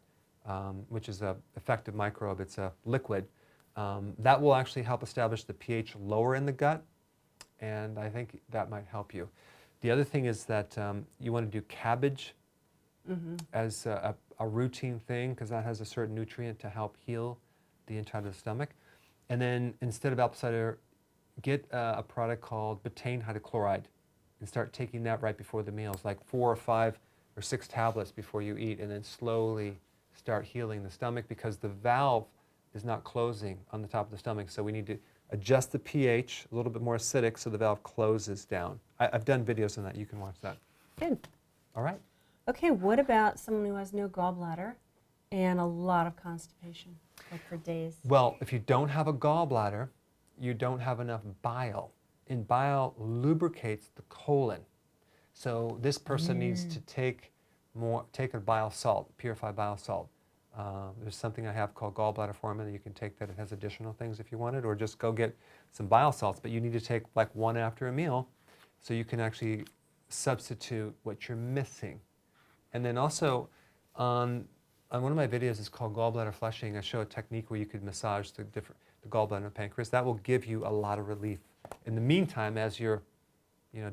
which is an effective microbe. It's a liquid. That will actually help establish the pH lower in the gut, and I think that might help you. The other thing is that you want to do cabbage as a routine thing, because that has a certain nutrient to help heal the inside of the stomach. And then instead of apple cider, get a product called betaine hydrochloride and start taking that right before the meals, like 4 or 5 or 6 tablets before you eat, and then slowly start healing the stomach, because the valve is not closing on the top of the stomach. So we need to adjust the pH a little bit more acidic so the valve closes down. I've done videos on that. You can watch that. Good. All right. Okay, what about someone who has no gallbladder and a lot of constipation, like for days? Well, if you don't have a gallbladder, you don't have enough bile. And bile lubricates the colon. So this person needs to take a bile salt, purified bile salt. There's something I have called gallbladder formula. You can take that. It has additional things if you want it, or just go get some bile salts. But you need to take like 1 after a meal so you can actually substitute what you're missing. And then also on one of my videos, it's called gallbladder flushing. I show a technique where you could massage the gallbladder and pancreas. That will give you a lot of relief in the meantime as you're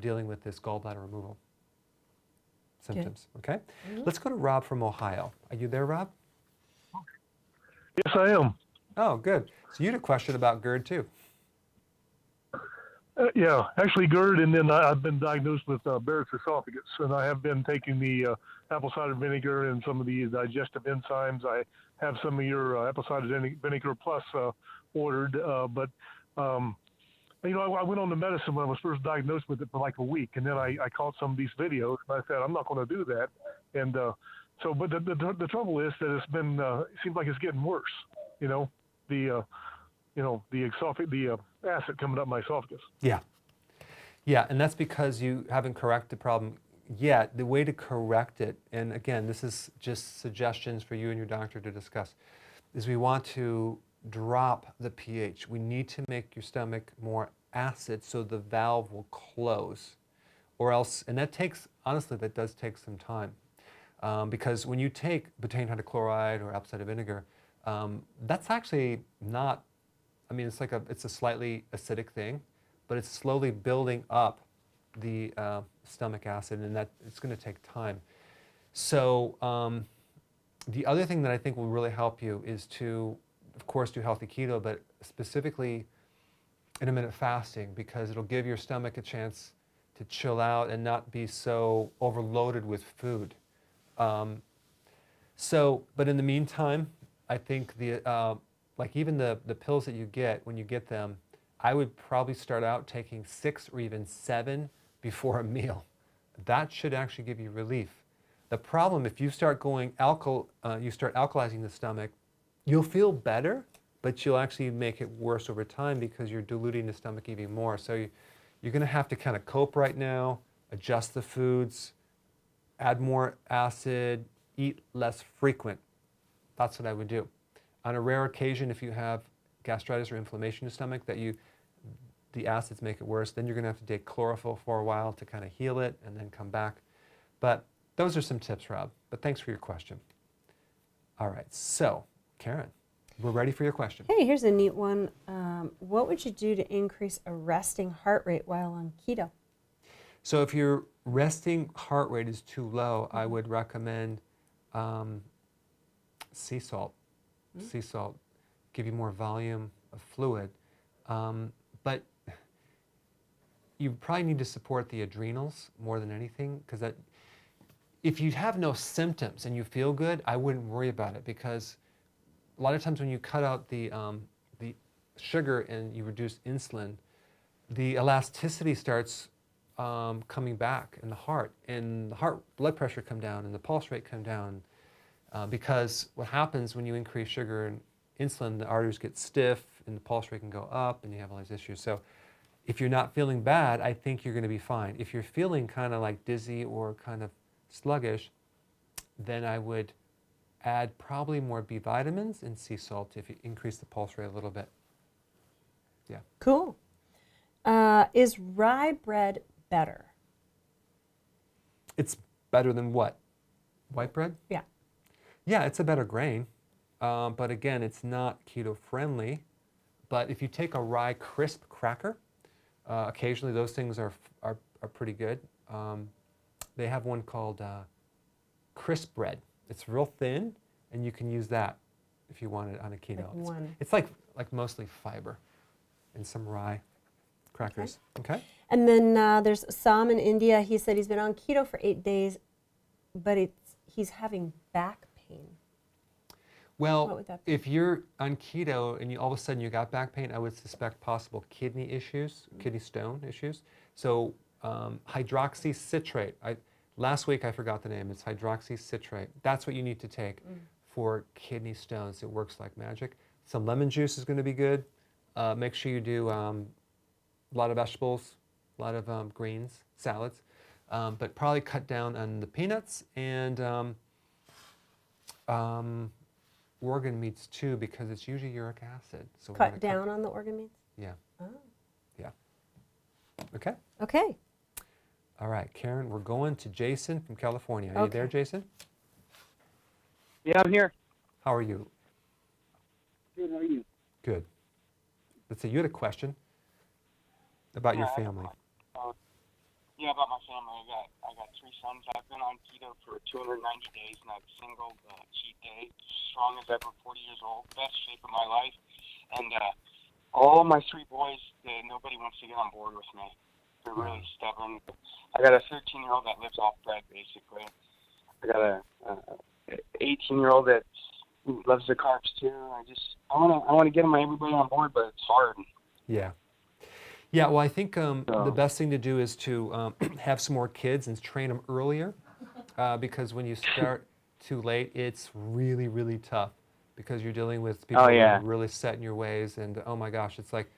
dealing with this gallbladder removal symptoms. Okay? Let's go to Rob from Ohio. Are you there, Rob? Yes, I am. Oh, good. So you had a question about GERD too. Yeah, actually GERD, and then I've been diagnosed with Barrett's esophagus, and I have been taking the apple cider vinegar and some of the digestive enzymes. I have some of your apple cider vinegar plus ordered, but I went on the medicine when I was first diagnosed with it for like a week, and then I caught some of these videos, and I said, I'm not going to do that. And but the trouble is that it's been, it seems like it's getting worse. The the acid coming up my esophagus. Yeah. Yeah, and that's because you haven't corrected the problem yet. The way to correct it, and again, this is just suggestions for you and your doctor to discuss, is we want to drop the pH. We need to make your stomach more acid so the valve will close. Or else, and that takes, honestly, that does take some time. Because when you take betaine hydrochloride or apple cider vinegar, that's actually not, I mean, it's a slightly acidic thing, but it's slowly building up the stomach acid, and that it's going to take time. So the other thing that I think will really help you is to, of course, do healthy keto, but specifically intermittent fasting, because it'll give your stomach a chance to chill out and not be so overloaded with food. But in the meantime, I think like even the pills that you get, when you get them, I would probably start out taking 6 or even 7 before a meal. That should actually give you relief. The problem, if you start you start alkalizing the stomach, you'll feel better, but you'll actually make it worse over time because you're diluting the stomach even more. So you're going to have to kind of cope right now, adjust the foods, add more acid, eat less frequent. That's what I would do. On a rare occasion, if you have gastritis or inflammation in the stomach, the acids make it worse, then you're going to have to take chlorophyll for a while to kind of heal it and then come back. But those are some tips, Rob. But thanks for your question. All right, so Karen, we're ready for your question. Hey, here's a neat one. What would you do to increase a resting heart rate while on keto? So if your resting heart rate is too low, I would recommend sea salt. Sea salt, give you more volume of fluid. But you probably need to support the adrenals more than anything, because if you have no symptoms and you feel good, I wouldn't worry about it, because a lot of times when you cut out the sugar and you reduce insulin, the elasticity starts coming back in the heart, and the heart blood pressure come down and the pulse rate come down, because what happens when you increase sugar and insulin, the arteries get stiff and the pulse rate can go up and you have all these issues. So if you're not feeling bad, I think you're going to be fine. If you're feeling kind of like dizzy or kind of sluggish, then I would add probably more B vitamins and sea salt if you increase the pulse rate a little bit. Yeah. Cool. Is rye bread better? It's better than what? White bread? Yeah. Yeah, it's a better grain. But again, it's not keto friendly. But if you take a rye crisp cracker, occasionally those things are pretty good. They have one called crisp bread. It's real thin, and you can use that if you want it on a keto. It's like mostly fiber and some rye crackers. Okay. And then there's Sam in India. He said he's been on keto for 8 days, but he's having back pain. Well, if you're on keto and all of a sudden you got back pain, I would suspect possible kidney issues, kidney stone issues. So hydroxycitrate. Last week I forgot the name. It's hydroxycitrate. That's what you need to take for kidney stones. It works like magic. Some lemon juice is going to be good. Make sure you do a lot of vegetables, a lot of greens, salads, but probably cut down on the peanuts and organ meats too, because it's usually uric acid. So cut down on the organ meats? Yeah. Oh. Yeah. Okay. Okay. All right, Karen, we're going to Jason from California. Are you there, Jason? Yeah, I'm here. How are you? Good, how are you? Good. Let's see, you had a question about your family. Yeah, about my family. I got 3 sons. I've been on keto for 290 days, and I've single cheat day, strong as ever, 40 years old, best shape of my life. And all my 3 boys, nobody wants to get on board with me. They're really stubborn. I got a 13-year-old that lives off bread, basically. I got a 18-year-old that loves the carbs too. I want to get everybody on board, but it's hard. Yeah. Yeah, well, I think the best thing to do is to have some more kids and train them earlier, because when you start too late, it's really, really tough because you're dealing with people Oh, who yeah. are really set in your ways, and oh my gosh, it's like,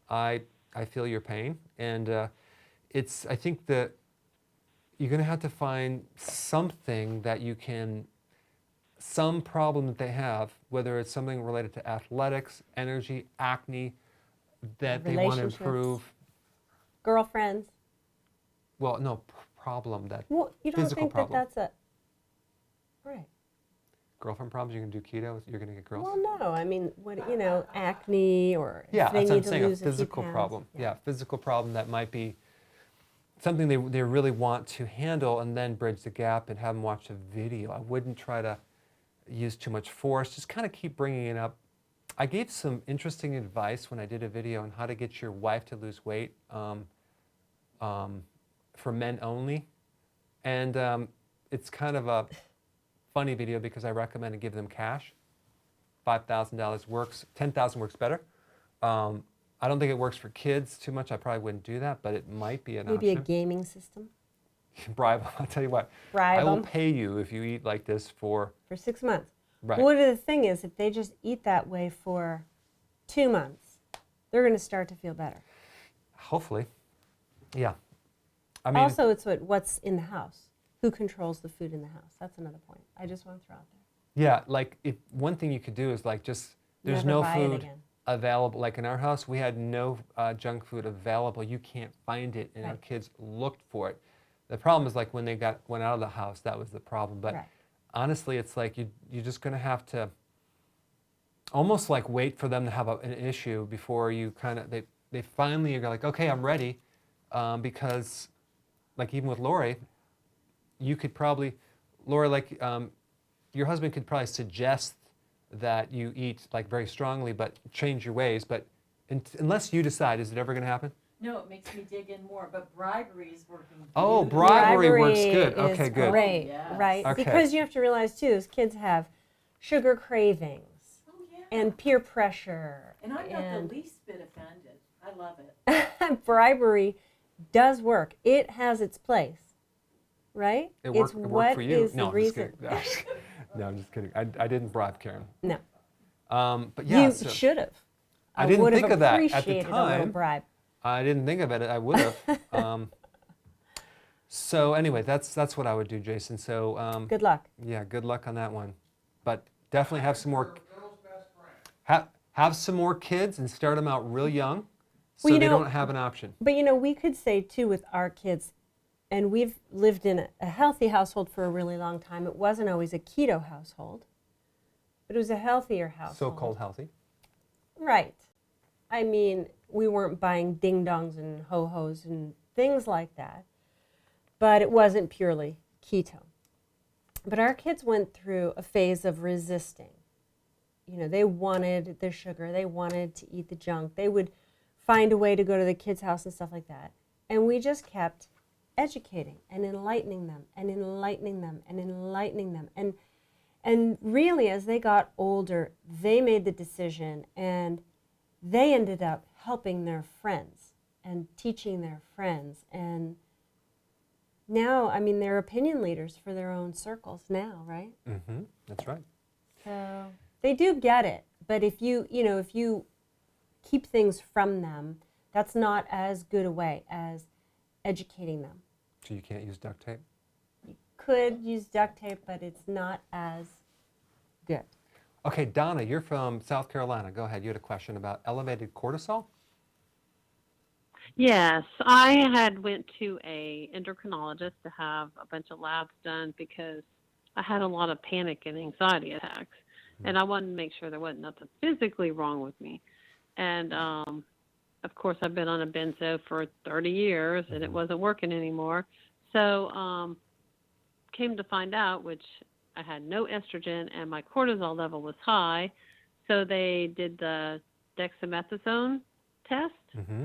I feel your pain, and I think that you're going to have to find something that you can, some problem that they have, whether it's something related to athletics, energy, acne, that they want to Relationships. improve. Girlfriends. Well, no, problem, that Well, you don't physical think problem. that that's a right? Girlfriend problems, you're going to do keto, you're going to get girls? Well, no. I mean, what acne or Yeah, if they that's what need I'm to saying, a lose physical few pounds. problem. Yeah, physical problem that might be something they really want to handle, and then bridge the gap and have them watch a video. I wouldn't try to use too much force, just kind of keep bringing it up. I gave some interesting advice when I did a video on how to get your wife to lose weight for men only. And it's kind of a funny video because I recommend to give them cash. $5,000 works, $10,000 works better. I don't think it works for kids too much. I probably wouldn't do that, but it might be an Maybe a option. gaming system. Bribe them. I'll tell you what. Bribe I will them pay you if you eat like this for 6 months. right. Well, the thing is, if they just eat that way for 2 months, they're going to start to feel better. Hopefully, yeah. I mean, Also, it's what's in the house. Who controls the food in the house? That's another point. I just want to throw out there. yeah. Like one thing you could do is like just there's Never no buy it food again. available. Like in our house, we had no junk food available. You can't find it, and our Right. kids looked for it. The problem is like when they went out of the house, that was the problem. But Right. honestly, it's like you're just going to have to almost like wait for them to have an issue before you kind of they finally are like, okay, I'm ready, because like even with Laurie, you could probably, Laurie, like your husband could probably suggest that you eat like very strongly, but change your ways. But unless you decide, is it ever going to happen? No, it makes me dig in more, but bribery is working. Oh, beautifully. bribery works good. is Okay, good. Great, Yes. right? Okay. Because you have to realize too, is kids have sugar cravings Oh, yeah. and peer pressure. And I'm not and the least bit offended. I love it. bribery does work. It has its place, right? It it's worked what for you. is No, the I'm just reason. kidding. No, I'm just kidding. I didn't bribe Karen. No, But yeah, you so should have. I didn't would think have of that at the appreciated a little time. bribe. I didn't think of it. I would have. So anyway, that's what I would do, Jason. So Good luck. yeah, good luck on that one. But definitely have some more. Have some more kids and start them out real young, so Well, you they know- don't have an option. But we could say too with our kids, and we've lived in a healthy household for a really long time. It wasn't always a keto household, but it was a healthier household. So-called healthy. Right. I mean, we weren't buying ding-dongs and ho-hos and things like that, but it wasn't purely keto. But our kids went through a phase of resisting. They wanted the sugar. They wanted to eat the junk. They would find a way to go to the kids' house and stuff like that. And we just kept educating and enlightening them and enlightening them and enlightening them. And really, as they got older, they made the decision, and they ended up helping their friends and teaching their friends. And now, I mean, they're opinion leaders for their own circles now, right? Mm-hmm. That's right. So they do get it. But if you keep things from them, that's not as good a way as educating them. So you can't use duct tape? You could use duct tape, but it's not as good. Okay, Donna, you're from South Carolina. Go ahead. You had a question about elevated cortisol? Yes, I had went to a endocrinologist to have a bunch of labs done because I had a lot of panic and anxiety attacks, and I wanted to make sure there wasn't nothing physically wrong with me. And of course, I've been on a benzo for 30 years, and it wasn't working anymore. So came to find out, which I had no estrogen, and my cortisol level was high. So they did the dexamethasone test. Mm-hmm.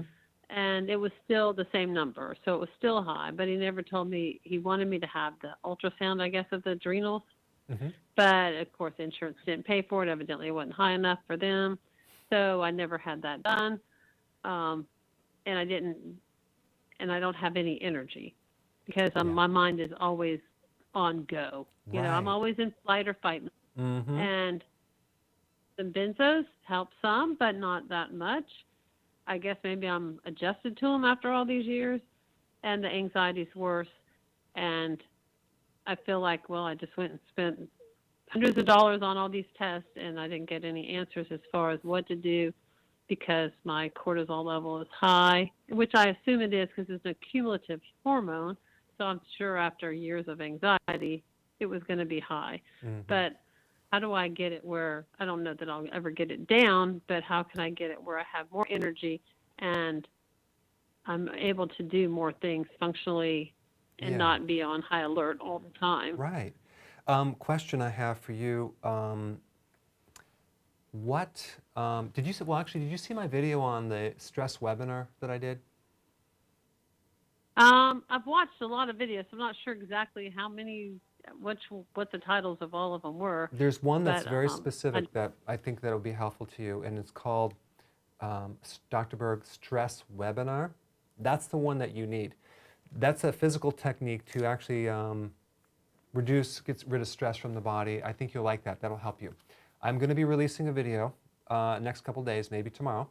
And it was still the same number, so it was still high. But he never told me, he wanted me to have the ultrasound, I guess, of the adrenals. Mm-hmm. But, of course, insurance didn't pay for it. Evidently, it wasn't high enough for them. So I never had that done. And I don't have any energy because my mind is always on go. I'm Right. always in flight or fight. Mm-hmm. And some benzos help some, but not that much. I guess maybe I'm adjusted to them after all these years, and the anxiety's worse. And I feel like, well, I just went and spent hundreds of dollars on all these tests, and I didn't get any answers as far as what to do because my cortisol level is high, which I assume it is because it's a cumulative hormone. So I'm sure after years of anxiety, it was going to be high. Mm-hmm. But how do I get it where, I don't know that I'll ever get it down, but how can I get it where I have more energy and I'm able to do more things functionally and not be on high alert all the time? Right. Question I have for you. Did you see my video on the stress webinar that I did? I've watched a lot of videos. I'm not sure exactly how many, what the titles of all of them were. There's one that's but, very specific that I think that will be helpful to you, and it's called Dr. Berg Stress Webinar. That's the one that you need. That's a physical technique to actually get rid of stress from the body. I think you'll like that. That'll help you. I'm going to be releasing a video next couple days, maybe tomorrow.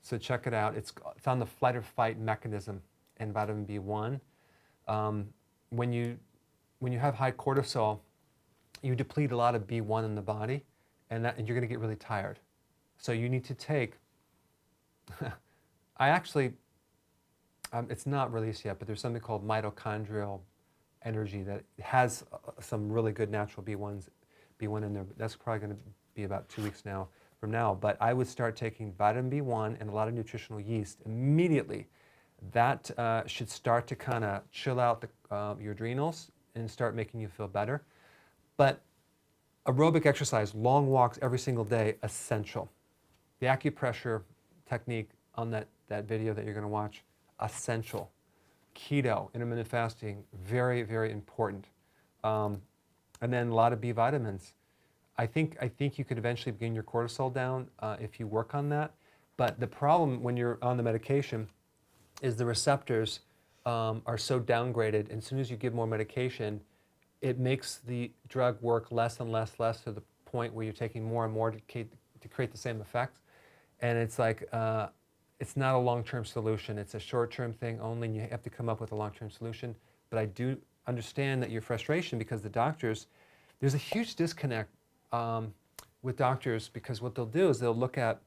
So check it out. It's on the flight or fight mechanism and vitamin B1. When you have high cortisol, you deplete a lot of B1 in the body, and you're going to get really tired. So you need to take. It's not released yet, but there's something called mitochondrial energy that has some really good natural B1 in there. But that's probably going to be about 2 weeks from now. But I would start taking vitamin B1 and a lot of nutritional yeast immediately. That should start to kind of chill out your adrenals and start making you feel better. But aerobic exercise, long walks every single day, essential. The acupressure technique on that video that you're going to watch, essential. Keto, intermittent fasting, very, very important. And then a lot of B vitamins. I think you could eventually bring your cortisol down if you work on that. But the problem when you're on the medication is the receptors are so downgraded, and as soon as you give more medication, it makes the drug work less and less to the point where you're taking more and more to create the same effect. And it's like, it's not a long-term solution. It's a short-term thing only, and you have to come up with a long-term solution. But I do understand that your frustration because the doctors, there's a huge disconnect with doctors because what they'll do is they'll look at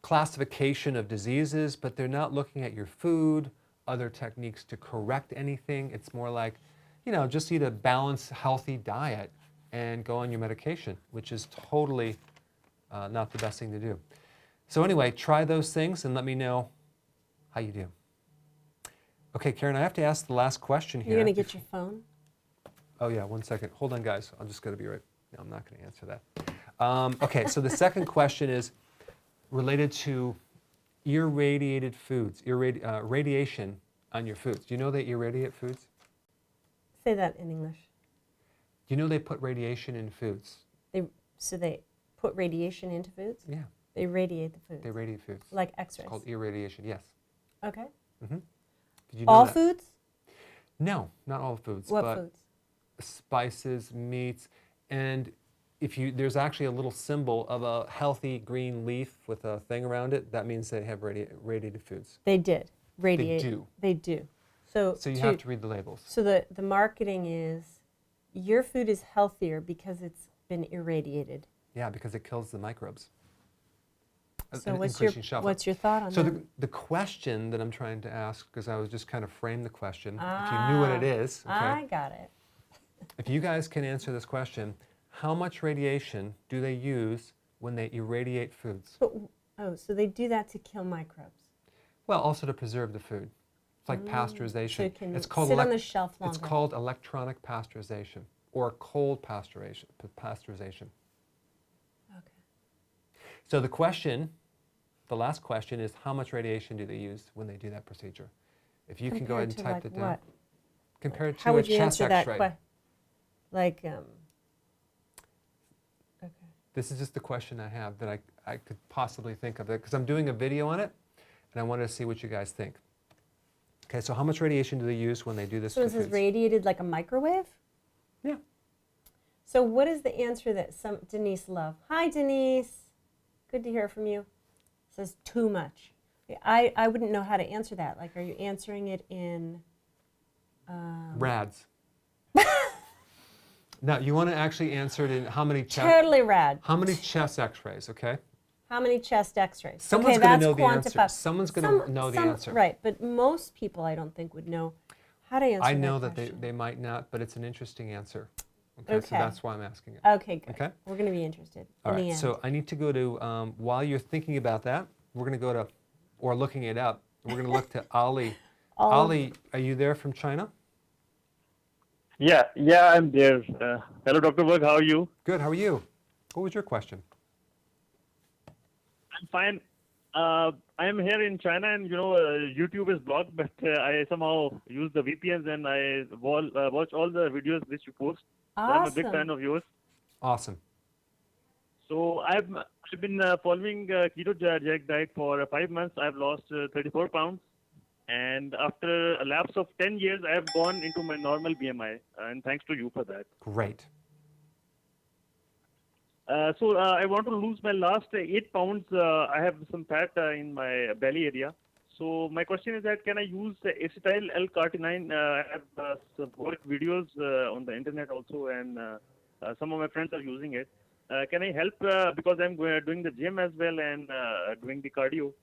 classification of diseases, but they're not looking at your food, other techniques to correct anything. It's more like, just eat a balanced, healthy diet and go on your medication, which is totally not the best thing to do. So anyway, try those things and let me know how you do. Okay, Karen, I have to ask the last question here. You're going to get your phone? Oh yeah, 1 second. Hold on, guys. I'm just going to be right. No, I'm not going to answer that. Okay, so the second question is related to irradiated foods, radiation on your foods. Do you know they irradiate foods? Say that in English. Do you know they put radiation in foods? So they put radiation into foods? Yeah. They radiate the foods? They radiate foods. Like X-rays? It's called irradiation, yes. Okay. Mm-hmm. Did you know all that? foods? No, not all foods. What but foods? Spices, meats, and there's actually a little symbol of a healthy green leaf with a thing around it. That means they have radiated foods. They did. Radiate. They do. They do. So you have to read the labels. So the marketing is, your food is healthier because it's been irradiated. Yeah, because it kills the microbes. So what's your thought on that? So the question that I'm trying to ask, because I was just kind of framed the question, if you knew what it is. Okay? I got it. If you guys can answer this question, how much radiation do they use when they irradiate foods? So they do that to kill microbes. Well, also to preserve the food. It's like pasteurization. So it can it's called sit on the shelf longer. It's called electronic pasteurization or cold pasteurization. Okay. So the last question is, how much radiation do they use when they do that procedure? If you can go ahead and type that down. What? Compared to How would you chest answer X-ray. that okay. This is just the question I have that I could possibly think of, because I'm doing a video on it, and I wanted to see what you guys think. Okay, so how much radiation do they use when they do this? So is this radiated like a microwave? Yeah. So what is the answer that Denise Love? Hi, Denise. Good to hear from you. Says too much. I wouldn't know how to answer that. Like, are you answering it in? Rads. Now, you want to actually answer it in how many Totally rad. How many chest X-rays? Okay. How many chest X-rays? Someone's okay, going to that's know the answer. quantifiable. Someone's going to know the answer. Right, but most people I don't think would know how to answer I know that that they might not, but it's an interesting answer. Okay. So that's why I'm asking it. Okay, good. Okay. We're going to be interested. All in the right. end. So I need to go to while you're thinking about that, we're going to go to, or looking it up. We're going to look to Ali. Ali, are you there from China? Yeah, I'm there. Hello, Dr. Berg. How are you? Good. How are you? What was your question? I'm fine. I am here in China, and YouTube is blocked, but I somehow use the VPNs and I watch all the videos which you post. Awesome. So I'm a big fan of yours. Awesome. So I've been following keto diet for 5 months. I've lost 34 pounds, and after a lapse of 10 years, I have gone into my normal BMI, and thanks to you for that. Great. So I want to lose my last 8 pounds. I have some fat in my belly area. So my question is that can I use acetyl L-carnitine? I have some work videos on the internet also, and some of my friends are using it. Can I help because I'm doing the gym as well and doing the cardio?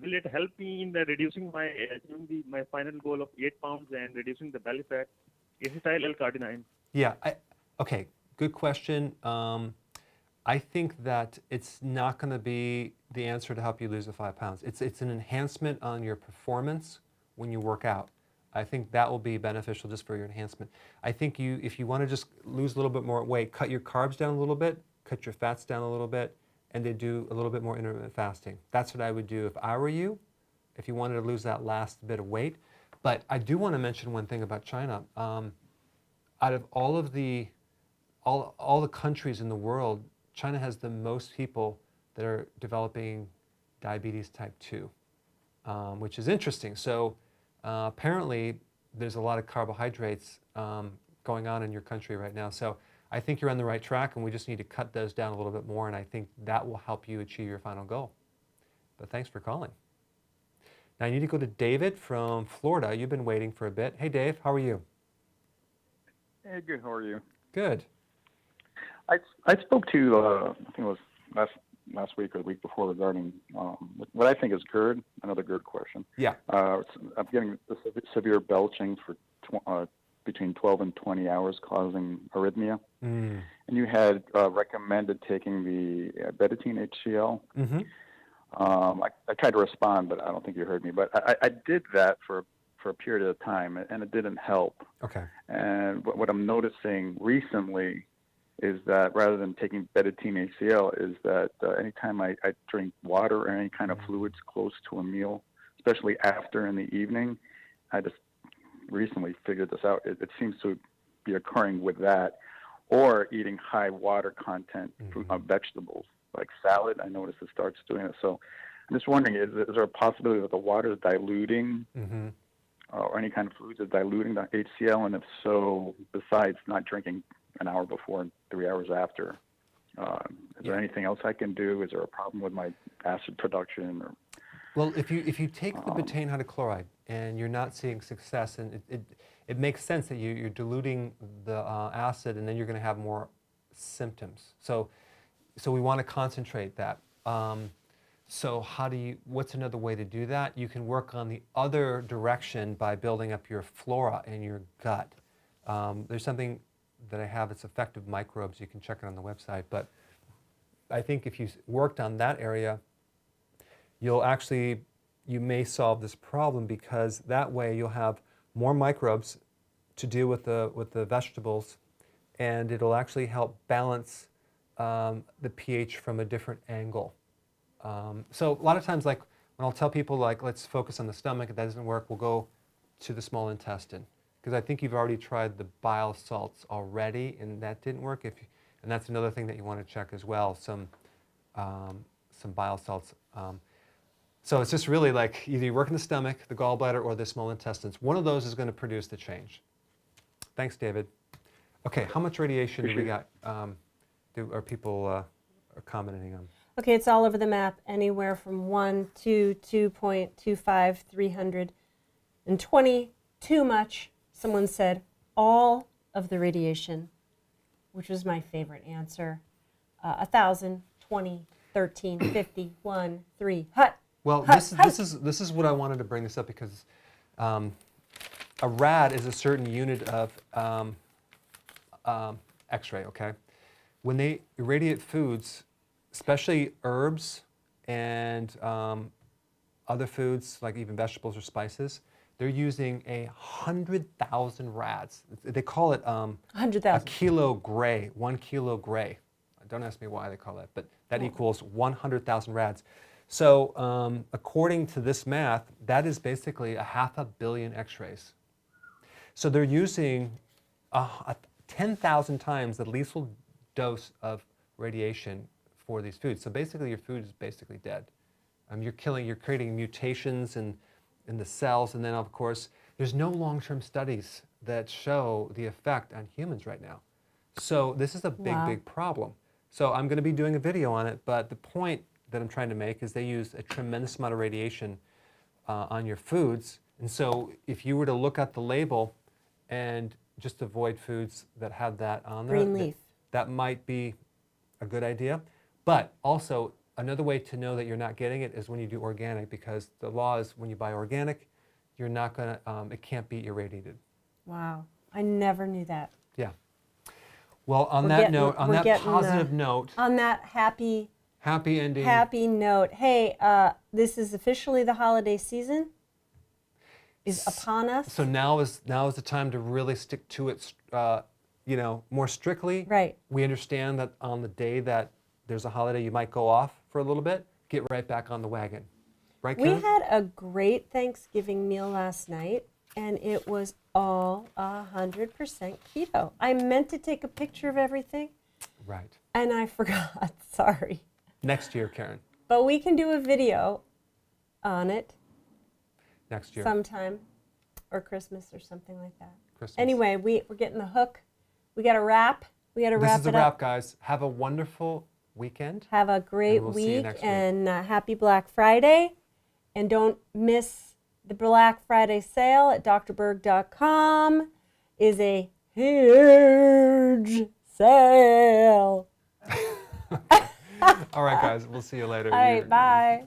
Will it help me in reducing my my final goal of 8 pounds and reducing the belly fat? Acetyl L-carnitine. Yeah. Okay. Good question. I think that it's not going to be the answer to help you lose the 5 pounds. It's an enhancement on your performance when you work out. I think that will be beneficial just for your enhancement. I think if you want to just lose a little bit more weight, cut your carbs down a little bit, cut your fats down a little bit, and then do a little bit more intermittent fasting. That's what I would do if I were you, if you wanted to lose that last bit of weight. But I do want to mention one thing about China. Out of all the countries in the world, China has the most people that are developing diabetes type 2, which is interesting. So apparently there's a lot of carbohydrates going on in your country right now. So I think you're on the right track, and we just need to cut those down a little bit more, and I think that will help you achieve your final goal. But thanks for calling. Now I need to go to David from Florida. You've been waiting for a bit. Hey Dave, how are you? Hey, good. How are you? Good. I spoke to I think it was last week or the week before regarding what I think is GERD. Another GERD question. Yeah. I'm getting severe belching for between 12 and 20 hours, causing arrhythmia. And you had recommended taking the betadine HCl. Mm-hmm. I tried to respond, but I don't think you heard me. But I did that for a period of time, and it didn't help. Okay. And what I'm noticing recently is that rather than taking betadine HCl, is that anytime I drink water or any kind of fluids close to a meal, especially after in the evening, I just recently figured this out. It seems to be occurring with that, or eating high water content fruit vegetables like salad. I notice it starts doing it. So I'm just wondering, is there a possibility that the water is diluting, or any kind of fluids is diluting the HCl? And if so, besides not drinking an hour before and 3 hours after, is there anything else I can do? Is there a problem with my acid production? Or well, if you take the betaine hydrochloride and you're not seeing success, and it makes sense that you're diluting the acid, and then you're going to have more symptoms. So we want to concentrate that. So what's another way to do that? You can work on the other direction by building up your flora in your gut. There's something that I have, it's effective microbes. You can check it on the website. But I think if you worked on that area, you may solve this problem, because that way you'll have more microbes to deal with the vegetables, and it'll actually help balance the pH from a different angle. So a lot of times, like when I'll tell people, like, let's focus on the stomach, if that doesn't work, we'll go to the small intestine. Because I think you've already tried the bile salts already, and that didn't work. And that's another thing that you want to check as well, some bile salts. So it's just really like either you work in the stomach, the gallbladder, or the small intestines. One of those is going to produce the change. Thanks, David. Okay, how much radiation do we got? Are people are commenting on? Okay, it's all over the map, anywhere from 1 to 2.25, 320, too much. Someone said all of the radiation, which was my favorite answer. 1,000, 20, 13, 50, 1, 3, hut. Well, hut, this is what I wanted to bring this up because a rad is a certain unit of X-ray. Okay, when they irradiate foods, especially herbs and other foods like even vegetables or spices, they're using 100,000 rads. They call it 100,000. a kilo gray, 1 kilo gray. Don't ask me why they call that, but that equals 100,000 rads. So according to this math, that is basically 500 million X-rays. So they're using 10,000 times the lethal dose of radiation for these foods. So basically your food is basically dead. You're creating mutations in the cells, and then of course, there's no long-term studies that show the effect on humans right now. So this is a big problem. So I'm going to be doing a video on it, but the point that I'm trying to make is they use a tremendous amount of radiation on your foods. And so if you were to look at the label and just avoid foods that have that on there, Green leaf. that might be a good idea. But also, another way to know that you're not getting it is when you do organic, because the law is when you buy organic, you're not going to, it can't be irradiated. Wow, I never knew that. Yeah. Well, on that note, on that positive note, on that happy ending, happy note. Hey, this is officially the holiday season is upon us. So now is the time to really stick to it, more strictly. Right. We understand that on the day that there's a holiday, you might go off for a little bit. Get right back on the wagon. Right, Karen? We had a great Thanksgiving meal last night, and it was all 100% keto. I meant to take a picture of everything. Right. And I forgot. Sorry. Next year, Karen. But we can do a video on it. Next year. Sometime. Or Christmas or something like that. Christmas. Anyway, we're getting the hook. We got to wrap. We got to wrap it up. This is a wrap, guys. Have a wonderful weekend. Have a great week, and happy Black Friday. And don't miss the Black Friday sale at drberg.com. Is a huge sale. All right, guys. We'll see you later. All right, bye.